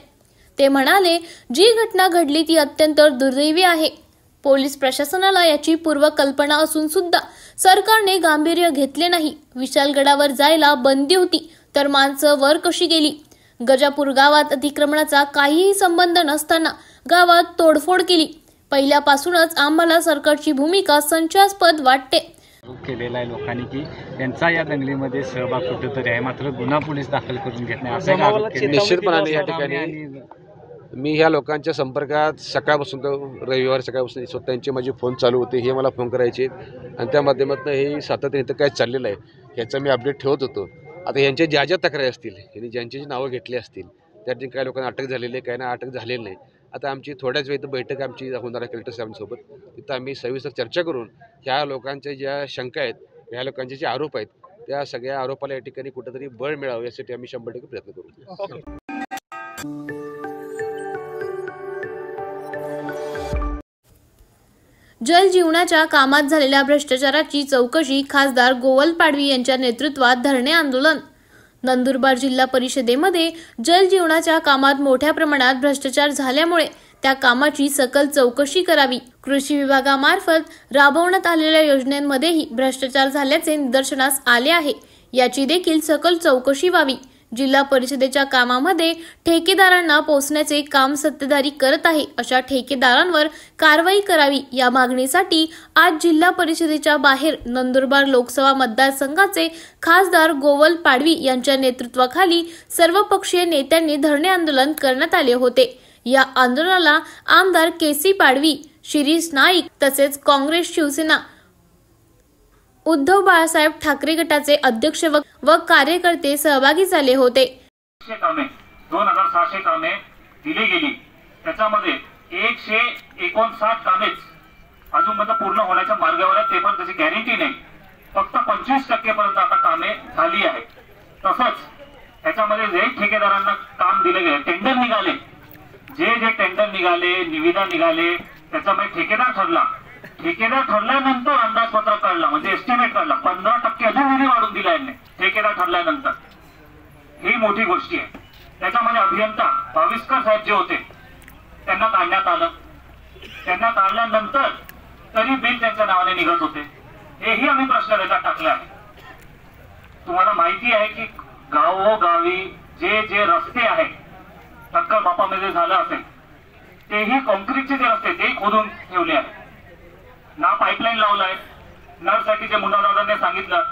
ते म्हणाले, जी घटना घडली ती अत्यंत दुर्दैवी आहे. पोलीस प्रशासनाला याची पूर्वकल्पना असून सुद्धा सरकारने गांभीर्य घेतले नाही. विशालगडावर जायला बंदी होती तर माणसं वर कशी गेली? गजापूर गावात अतिक्रमणाचा काहीही संबंध नसताना गावात तोडफोड केली. पहिल्यापासूनच आम्हाला सरकारची भूमिका संशयास्पद वाटते. केलेला आहे लोकांनी की त्यांचा या दंगलीमध्ये सहभाग कुठेतरी आहे, मात्र गुन्हा पोलीस दाखल करून घेत नाही असा आरोप केला. निश्चितपणाने या ठिकाणी मी ह्या लोकांच्या संपर्कात सकाळपासून रविवार सकाळपासून स्वतः त्यांची माझी फोन चालू होते. हे मला फोन करायचे आणि त्या माध्यमातून हे सातत्याने इथं काय चाललेलं आहे ह्याचा मी अपडेट ठेवत होतो. आता यांच्या ज्या ज्या तक्रारी असतील, यांनी ज्यांची नावं घेतली असतील त्या ठिकाणी काही लोकांना अटक झालेली आहे, काही ना अटक झालेली नाही. आता आमची थोड्याच वेळ बैठक आमची होणार आहे कलेक्टर साहेबांसोबत. तिथं आम्ही सविस्तर चर्चा करून ह्या लोकांच्या ज्या शंका आहेत, ह्या लोकांचे जे आरोप आहेत, त्या सगळ्या आरोपाला या ठिकाणी कुठेतरी बळ मिळावं यासाठी आम्ही 100% प्रयत्न करू. जल जीवनाच्या कामात झालेल्या भ्रष्टाचाराची चौकशी खासदार गोवल पाडवी यांच्या नेतृत्वात धरणे आंदोलन. नंदुरबार जिल्हा परिषदेमध्ये जल जीवनाच्या कामात मोठ्या प्रमाणात भ्रष्टाचार झाल्यामुळे त्या कामाची सकल चौकशी करावी. कृषी विभागामार्फत राबवण्यात आलेल्या योजनांमध्येही भ्रष्टाचार झाल्याचे निदर्शनास आले आहे. याची देखील सकल चौकशी व्हावी. जिल्हा परिषदेच्या कामामध्ये ठेकेदारांना पोचण्याचे काम सत्तेधारी करत आहे, अशा ठेकेदारांवर कारवाई करावी. या मागणीसाठी आज जिल्हा परिषदेच्या बाहेर नंदुरबार लोकसभा मतदारसंघाचे खासदार गोवल पाडवी यांच्या नेतृत्वाखाली सर्वपक्षीय नेत्यांनी धरणे आंदोलन करण्यात आले होते. या आंदोलनाला आमदार केसी पाडवी, शिरीष नाईक तसेच काँग्रेस, शिवसेना, उद्धव बाळासाहेब ठाकरे गटाचे अध्यक्ष व कार्यकर्ते सहभागी झाले होते. 2600 कामे दिली गेली, त्याच्यामध्ये 159 कामेच अजूनपर्यंत पूर्ण होण्याच्या मार्गावर आहेत. ते पण त्याची गॅरंटी नाही, फक्त 25% पर्यंत आता कामे झाली आहेत. तसंच त्याच्यामध्ये जे ठेकेदारांना काम दिले गेले, टेंडर निघाले, जे टेंडर निघाले, निविदा निघाले, त्याच्यामध्ये ठेकेदार ठरल्यानंतर अंदाजपत्रक काढला, म्हणजे एस्टिमेट काढला. 15% अजून निधी वाढून दिला यांनी ठेकेदार ठरल्यानंतर. ही मोठी गोष्ट आहे. त्याच्यामध्ये अभियंता भाविस्कर साहेब जे होते त्यांना काढण्यात आलं. त्यांना काढल्यानंतर तरी बिल त्यांच्या नावाने निघत होते. हेही आम्ही प्रश्न त्याच्यात टाकले आहे. तुम्हाला माहिती आहे की गावोगावी जे रस्ते आहेत, टक्कर बापामध्ये झालं असेल, तेही कॉन्क्रीटचे जे रस्ते ते खोदून ठेवले आहेत. ना पाईपलाईन लावलाय. नळसाठी जे मुंडादादांनी सांगितलं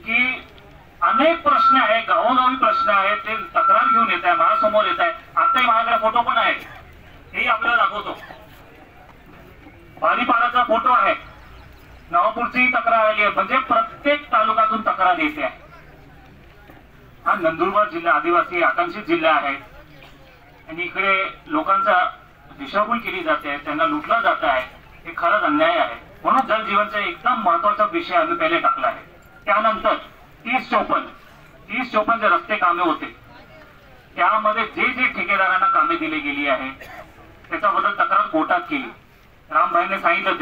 की अनेक प्रश्न आहे, गावोगावी प्रश्न आहेत, ते तक्रार घेऊन येत आहे, माझ्यासमोर येत आहे. आताही माझ्याकडे फोटो पण आहे, हेही आपल्याला दाखवतो. बारीपाडाचा फोटो आहे. नवापूरचीही तक्रार आली आहे. म्हणजे प्रत्येक तालुक्यातून तक्रार येते आहे. हा नंदुरबार जिल्हा आदिवासी आकांक्षित जिल्हा आहे आणि इकडे लोकांचा दिशाभूल केली जाते, त्यांना लुटलं जात आहे. हे खरंच अन्याय आहे. म्हणून जलजीवनचा एकदम महत्वाचा विषय आम्ही पहिले टाकला आहे. त्यानंतर 30-54 जे रस्ते कामे होते, त्यामध्ये जे ठेकेदारांना कामे दिली गेली आहे त्याच्याबद्दल तक्रार कोर्टात केली. रामभाईने सांगितलं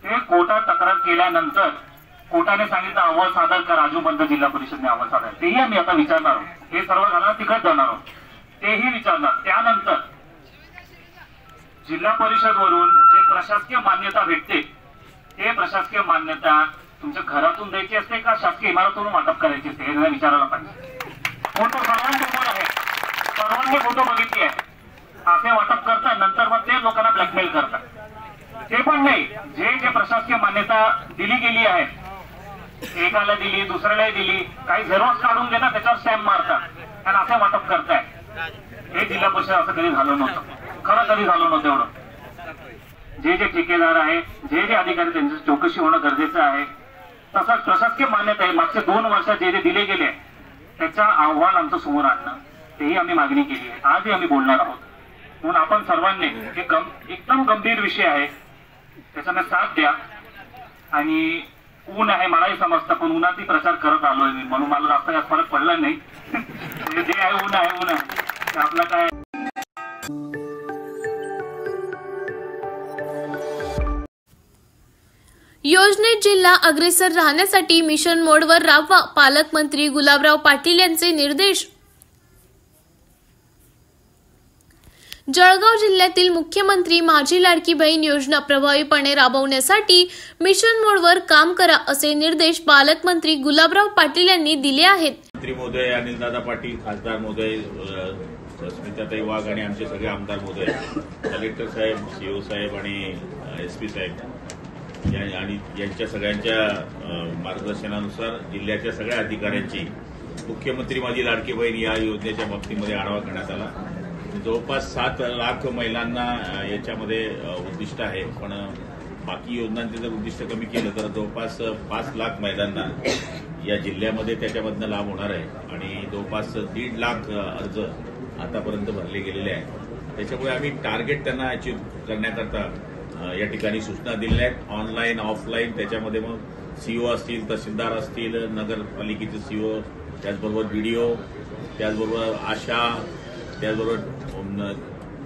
ते कोर्टात तक्रार केल्यानंतर कोर्टाने सांगितलं अहवाल सादर करा. अजूनपर्यंत जिल्हा परिषदने अहवाल सादर, तेही आम्ही आता विचारणार आहोत. हे सर्व झालं तिकडे जाणार आहोत, तेही विचारणार. त्यानंतर जिल्हा परिषद वरून जे प्रशासकीय मान्यता भेटते, ते प्रशासकीय मान्यता तुमच्या घरातून द्यायची असते का शासकीय इमारतून वाटप करायची असते, हे विचारायला पाहिजे. फोटो सर्वांसमोर आहे, सर्वांनी फोटो बघितले आहे. असे वाटप करतात, नंतर मग ते लोकांना ब्लॅकमेल करतात. ते पण नाही, जे प्रशासकीय मान्यता दिली गेली आहे, एकाला दिली, दुसऱ्यालाही दिली, काही झेरॉक्स काढून घेतात, त्याच्यावर स्टॅम्प मारतात आणि असं वाटप करताय. हे जिल्हा परिषद असं कधी झालं नव्हतं, खरं कधी झालं नव्हतं. एवढं जे ठेकेदार आहे, जे अधिकारी, त्यांची चौकशी होणं गरजेचं आहे. तसंच प्रशासकीय मान्यता आहे, मागच्या 2 वर्षात जे दिले गेले त्याचा अहवाल आमच्या समोर आणणं, तेही आम्ही मागणी केली आहे. आजही आम्ही बोलणार आहोत. म्हणून आपण सर्वांनी एकदम गंभीर विषय आहे, त्याच्यामध्ये साथ द्या. आणि ऊन आहे, मलाही समजतं, पण उन्हातही प्रचार करत आलोय मी, म्हणून मला जास्त काही फरक पडला नाही. जे आहे ऊन आहे, आपलं काय. योजनेत जिल्हा अग्रेसर राहण्यासाठी मिशन मोडवर राबवा, पालकमंत्री गुलाबराव पाटील यांचे निर्देश. जळगाव जिल्ह्यातील मुख्यमंत्री माझी लाडकी बहीण योजना प्रभावीपणे राबवण्यासाठी मिशन मोडवर काम करा, असे निर्देश पालकमंत्री गुलाबराव पाटील यांनी दिले आहेत. मंत्री महोदय अनिलदादा पाटील, खासदार महोदय स्मिताताई वाघ आणि आमचे सगळे आमदार महोदय, कलेक्टर साहेब, सीओ साहेब आणि एसपी साहेब आणि यांच्या सगळ्यांच्या मार्गदर्शनानुसार जिल्ह्याच्या सगळ्या अधिकाऱ्यांची मुख्यमंत्री माझी लाडकी बहीण या योजनेच्या बाबतीमध्ये आढावा करण्यात आला. जवळपास 7 लाख महिलांना याच्यामध्ये उद्दिष्ट आहे, पण बाकी योजनांचे जर उद्दिष्ट कमी केलं तर जवळपास 5 लाख महिलांना या जिल्ह्यामध्ये त्याच्यामधनं लाभ होणार आहे. आणि जवळपास 1.5 लाख अर्ज आतापर्यंत भरले गेलेले आहेत. त्याच्यामुळे आम्ही टार्गेट त्यांना अचीव्ह करण्याकरता या ठिकाणी सूचना दिलेल्या आहेत, ऑनलाईन ऑफलाईन. त्याच्यामध्ये मग सीओ असतील, तहसीलदार असतील, नगरपालिकेचे सीओ, त्याचबरोबर बीडीओ, त्याचबरोबर आशा, त्याचबरोबर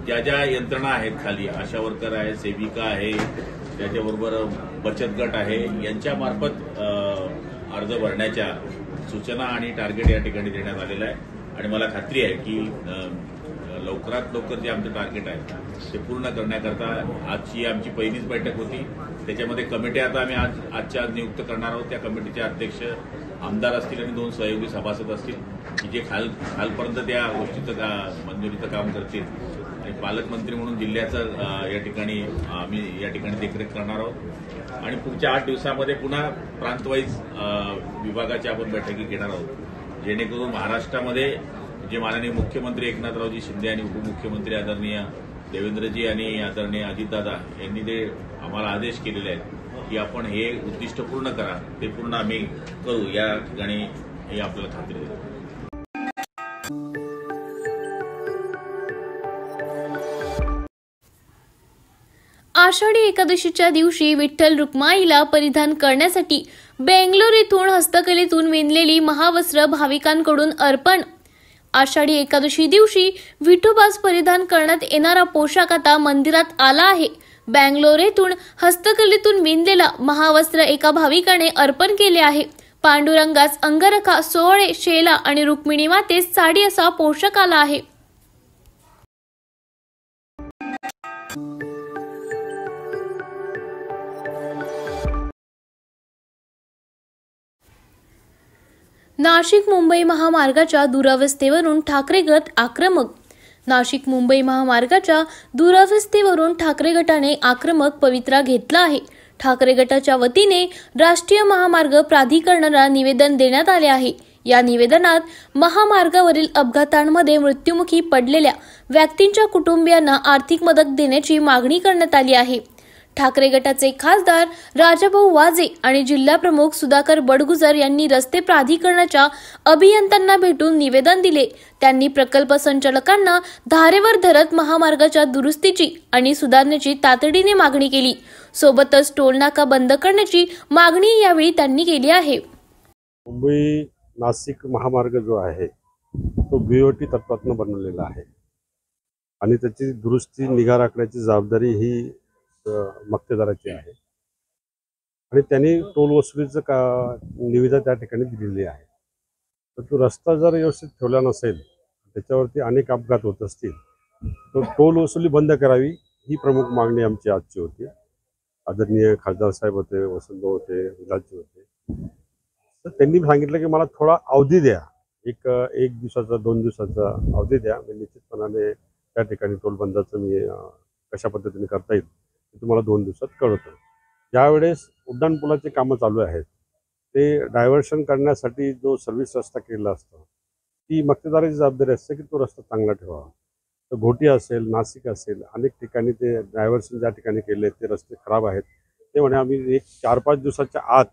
ज्या यंत्रणा आहेत खाली, आशा वर्कर आहे, सेविका आहे, त्याच्याबरोबर बचत गट आहे, यांच्यामार्फत अर्ज भरण्याच्या सूचना आणि टार्गेट या ठिकाणी देण्यात आलेलं आहे. आणि मला खात्री आहे की लवकरात लवकर जे आमचं टार्गेट आहे ते पूर्ण करण्याकरता आजची आमची पहिलीच बैठक होती. त्याच्यामध्ये कमिटी आता आम्ही आजच्या आज नियुक्त करणार आहोत. त्या कमिटीचे अध्यक्ष आमदार असतील आणि 2 सहयोगी सभासद असतील की जे खालपर्यंत त्या गोष्टीचं मंजुरीचं काम करतील. आणि पालकमंत्री म्हणून जिल्ह्याचं या ठिकाणी आम्ही या ठिकाणी देखरेख करणार आहोत. आणि पुढच्या 8 दिवसामध्ये पुन्हा प्रांतवाईज विभागाच्या आपण बैठकी घेणार आहोत, जेणेकरून महाराष्ट्रामध्ये जे माननीय मुख्यमंत्री एकनाथरावजी शिंदे आणि उपमुख्यमंत्री आदरणीय देवेंद्रजी आणि आदरणीय अजितदादा यांनी ते आम्हाला आदेश केलेले आहेत की आपण हे उद्दिष्ट पूर्ण करा, ते पूर्ण आम्ही करू या ठिकाणी हे आपल्याला खात्री देतो. आषाढी एकादशीच्या दिवशी विठ्ठल रुक्माईला परिधान करण्यासाठी बेंगलोर येथून हस्तकलेतून विणलेली महावस्त्र भाविकांकडून अर्पण. आषाढी एकादशी दिवशी विठोबास परिधान करण्यात येणारा पोशाख आता मंदिरात आला आहे. बेंगलोर येथून हस्तकलेतून विणलेला महावस्त्र एका भाविकाने अर्पण केले आहे. पांडुरंगास अंगरखा, सोहळे, शेला आणि रुक्मिणी मातेस साडी असा पोशाख आला आहे. नाशिक मुंबई महामार्गाच्या दुरावस्थेवरून ठाकरे गट आक्रमक. नाशिक मुंबई महामार्गाच्या दुरावस्थेवरून ठाकरे गटाने आक्रमक पवित्रा घेतला आहे. ठाकरे गटाच्या वतीने राष्ट्रीय महामार्ग प्राधिकरणाला निवेदन देण्यात आले आहे. या निवेदनात महामार्गावरील अपघातांमध्ये मृत्युमुखी पडलेल्या व्यक्तींच्या कुटुंबियांना आर्थिक मदत देण्याची मागणी करण्यात आली आहे. ठाकरे गटाचे खासदार राजाभाऊ वाजे आणि जिल्हा प्रमुख सुधाकर बडगुजर यांनी रस्ते प्राधिकरणाच्या अभियंत्यांना भेटून निवेदन दिले. त्यांनी प्रकल्प संचालकांना धारेवर धरत महामार्गाच्या दुरुस्तीची आणि सुधारण्याची तातडीने मागणी केली. सोबतच टोलनाका बंद करण्याची मागणी यावेळी त्यांनी केली आहे. मुंबई नाशिक महामार्ग जो आहे तो बीओटी तत्वातून बनवलेला आहे आणि त्याची दुरुस्ती निगा राखण्याची जबाबदारी ही मक्तेदाराची आहे आणि त्यांनी टोल वसुलीचं निविदा त्या ठिकाणी दिलेली आहे. तर तो रस्ता जर व्यवस्थित ठेवला नसेल, त्याच्यावरती अनेक अपघात होत असतील, तर टोल वसुली बंद करावी ही प्रमुख मागणी आमची आजची होती. आदरणीय खासदार साहेब होते, वसंत होते, विलासजी होते. तर त्यांनी सांगितलं की मला थोडा अवधी द्या, एक दिवसाचा 2 दिवसाचा अवधी द्या, मी निश्चितपणाने त्या ठिकाणी टोल बंदाचं मी कशा पद्धतीने करता येईल तुम्हाला 2 दिवसात कळवतो. ज्यावेळेस उड्डाणपुलाचे कामं चालू आहेत ते डायव्हर्शन करण्यासाठी जो सर्व्हिस रस्ता केलेला असतो ती मक्तेदाराची जबाबदारी असते की तो रस्ता चांगला ठेवावा. तर घोटी असेल, नाशिक असेल, अनेक ठिकाणी ते डायव्हर्शन ज्या ठिकाणी केले ते रस्ते खराब आहेत. ते म्हणे आम्ही एक 4-5 दिवसाच्या आत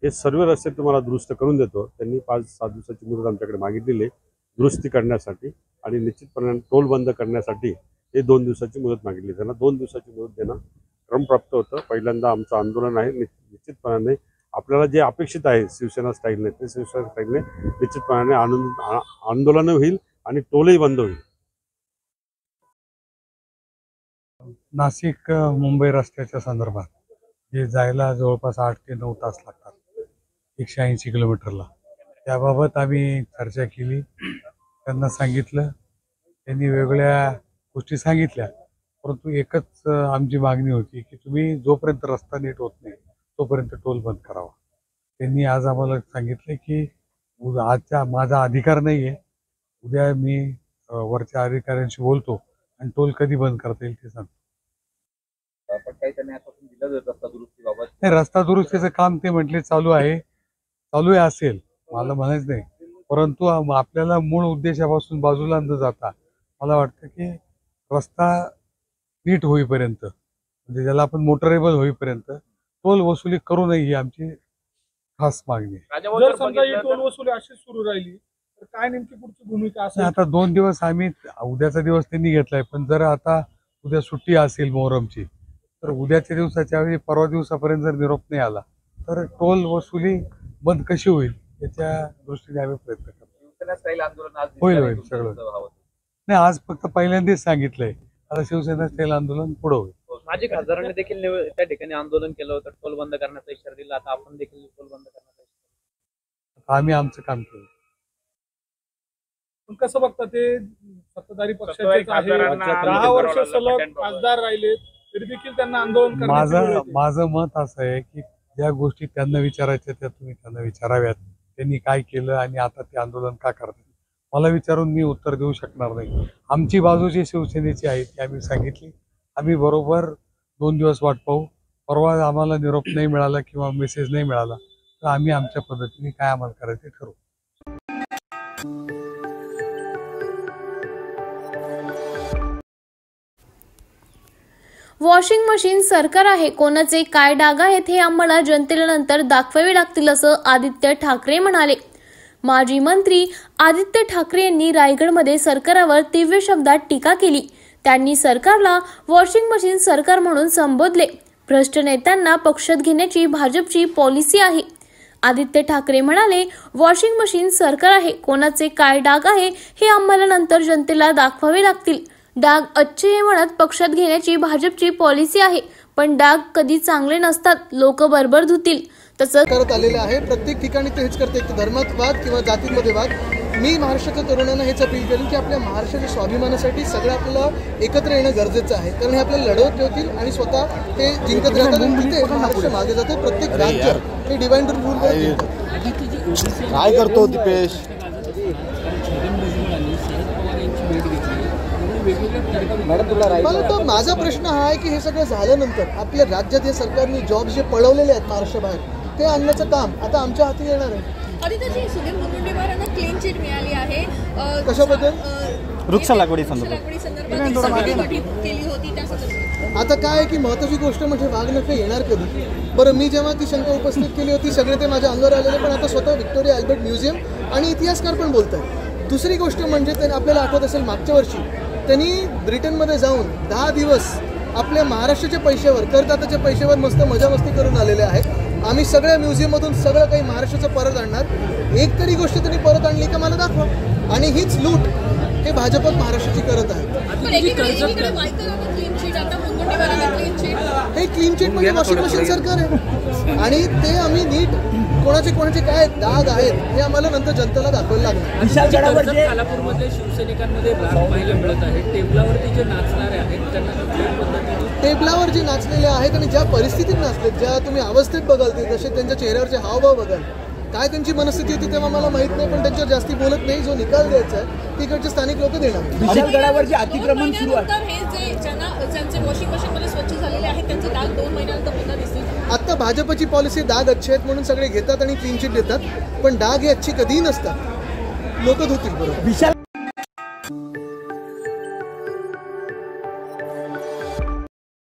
हे सर्व रस्ते तुम्हाला दुरुस्त करून देतो. त्यांनी 5-7 दिवसाची मुदत आमच्याकडे मागितलेली दुरुस्ती करण्यासाठी आणि निश्चितपणे टोल बंद करण्यासाठी हे 2 दिवसाची मुदत मागितली. त्यांना 2 दिवसाची मुदत देणं क्रमप्राप्त होतं. पहिल्यांदा आमचं आंदोलन आहे. निश्चितपणाने आपल्याला जे अपेक्षित आहे शिवसेना स्टाईलने ते शिवसेना स्टाईलने निश्चितपणाने आंदोलन होईल आणि टोलही बंद होईल. नाशिक मुंबई रस्त्याच्या संदर्भात जे जायला जवळपास 8 ते 9 तास लागतात 180 किलोमीटरला, त्याबाबत आम्ही चर्चा केली. त्यांना सांगितलं, त्यांनी वेगळ्या गोष्टी सांगितल्या, परंतु एकच आमची मागणी होती की तुम्ही जोपर्यंत रस्ता नीट होत नाही तोपर्यंत टोल बंद करावा. त्यांनी आज आम्हाला सांगितले की आजचा माझा अधिकार नाही आहे, उद्या मी वरच्या अधिकाऱ्यांशी बोलतो आणि टोल कधी बंद करता येईल ते सांगतो. नाही, रस्ता दुरुस्तीचं काम ते म्हटले चालू आहे असेल, मला म्हणायचं नाही, परंतु आपल्याला मूळ उद्देशापासून बाजूला न जाता मला वाटतं की रस्ता नीट होईपर्यंत, म्हणजे ज्याला आपण मोटरेबल होईपर्यंत टोल वसुली करू नये ही आमची खास मागणी आहे. जर समजा ही टोल वसुली अशी सुरू राहिली तर काय नेमकी पुढची भूमिका असेल? आता 2 दिवस आम्ही, उद्याचा दिवस त्यांनी घेतलाय, पण जर आता उद्या सुट्टी असेल मोहरमची, तर उद्याच्या दिवसाच्या वेळी परवा दिवसापर्यंत जर निरोप नाही आला तर टोल वसुली बंद कशी होईल याच्या दृष्टीने आम्ही प्रयत्न करतो. होईल सगळं. नाही, आज फक्त पहिल्यांदाच सांगितलंय, आता शिवसेना स्टाईल आंदोलन पुढे होईल. माजी खासदारांनी देखील त्या ठिकाणी आंदोलन केलं होतं, टोल बंद करण्याचा इशारा दिला. आता आपण देखील टोल बंद करण्याचा इशारा, आम्ही आमचं काम केलं. पण कसं बघता ते सत्ताधारी पक्षाचे आहे, 10 वर्ष सलग खासदार राहिले तरी देखील त्यांना आंदोलन करण्याचं माझं मत असं आहे की ज्या गोष्टी त्यांना विचारायच्या त्या तुम्ही त्यांना विचाराव्यात. त्यांनी काय केलं आणि आता ते आंदोलन का करतात मला विचारून मी उत्तर देऊ शकणार नाही. आमची बाजू जी शिवसेनेची आहे ती आम्ही सांगितली. आम्ही बरोबर 2 दिवस वाट पाहू. परवा आम्हाला निरोप नाही मिळाला किंवा मेसेज नाही मिळाला तर आम्ही आमच्या पद्धतीने काय आम्हाला करायचे ठरवू. वॉशिंग मशीन सरकार आहे, कोणाचे काय डाग आहेत हे आम्हाला जनतेला नंतर दाखवावे लागतील असं आदित्य ठाकरे म्हणाले. माजी मंत्री आदित्य ठाकरे यांनी रायगडमध्ये सरकारवर तीव्र शब्दात टीका केली. त्यांनी सरकारला वॉशिंग मशीन सरकार म्हणून संबोधले. भ्रष्ट नेत्यांना पक्षात घेण्याची भाजपची पॉलिसी आहे. आदित्य ठाकरे म्हणाले, वॉशिंग मशीन सरकार आहे, कोणाचे काय डाग आहे हे आम्हाला नंतर जनतेला दाखवावे लागतील. डाग अच्छे हे म्हणत पक्षात घेण्याची भाजपची पॉलिसी आहे, पण डाग कधी चांगले नसतात, लोक बरोबर धुतील. तसंच करत आलेले आहे. प्रत्येक ठिकाणी ते हेच करते, धर्मात वाद किंवा जातींमध्ये वाद. मी महाराष्ट्राच्या तरुणांना हेच अपील करेन की आपल्या महाराष्ट्राच्या स्वाभिमानासाठी सगळं आपल्याला एकत्र येणं गरजेचं आहे, कारण हे आपल्याला लढवत ठेवतील आणि स्वतः ते जिंकत राहतात आणि तिथे महाराष्ट्र मागे जाते. प्रत्येक राज्य हे डिवाइन रूल काय करतो दिपेश. मला तर माझा प्रश्न हा आहे की हे सगळं झाल्यानंतर आपल्या राज्यात हे सरकारने जॉब जे पळवलेले आहेत महाराष्ट्राबाहेर ते आणण्याचं काम आता आमच्या हाती येणार आहे. सुधीर मुनगंटीवारांना क्लीन चिट मिळाली आहे. कशाबद्दल? वृक्ष लागवडी संदर्भात केली होती. आता काय आहे की महत्त्वाची गोष्ट म्हणजे वाघनखं येणार कधी. बरं, मी जेव्हा ती शंका उपस्थित केली होती सगळे ते माझ्या अंगावर आलेले, पण आता स्वतः व्हिक्टोरिया अल्बर्ट म्युझियम आणि इतिहासकार पण बोलत आहेत. दुसरी गोष्ट म्हणजे त्यांनी आपल्याला आठवत असेल मागच्या वर्षी त्यांनी ब्रिटनमध्ये जाऊन 10 दिवस आपल्या महाराष्ट्राच्या पैशावर, करदात्याच्या पैशावर मस्त मजामस्ती करून आलेले आहेत. आम्ही सगळ्या म्युझियममधून सगळं काही महाराष्ट्राचं परत आणणार. एक तरी गोष्ट त्यांनी परत आणली का मला दाखवा. आणि हीच लूट हे भाजप महाराष्ट्राची करत आहे. हे क्लीन चिट म्हणजे वॉशिंग मशीन सरकार आहे आणि ते आम्ही नीट कोणाचे काय डाग आहेत हे आम्हाला नंतर जनतेला दाखवायला लागणार. खालापूरमध्ये शिवसैनिकांमध्ये भाग पाहायला मिळत आहे. टेबलावरती जे नाचणारे आहेत त्यांना टेबलावर जे नाचलेले आहेत आणि ज्या परिस्थितीत नाचलेत, ज्या तुम्ही अवस्थेत बघाल ते जसे त्यांच्या चेहऱ्यावरचे हावभाव बघाल, काय त्यांची मनस्थिती होती तेव्हा मला माहित नाही, पण त्यांच्यावर जास्ती बोलत नाही. जो निकाल द्यायचा आहे तिकडचे स्थानिक लोक देणार. विशालगडावर जे अतिक्रमण सुरू आहे, हे ज्यांचे वॉशिंग मशीनमध्ये स्वच्छ झालेले आहेत त्यांचे डाग 2 महिन्यानंतर पुन्हा दिसतील. आता भाजपची पॉलिसी डाग अच्छे आहेत म्हणून सगळे घेतात आणि क्लीन चिट देतात, पण डाग हे अच्छे कधीही नसतात. लोक धुतील बरोबर.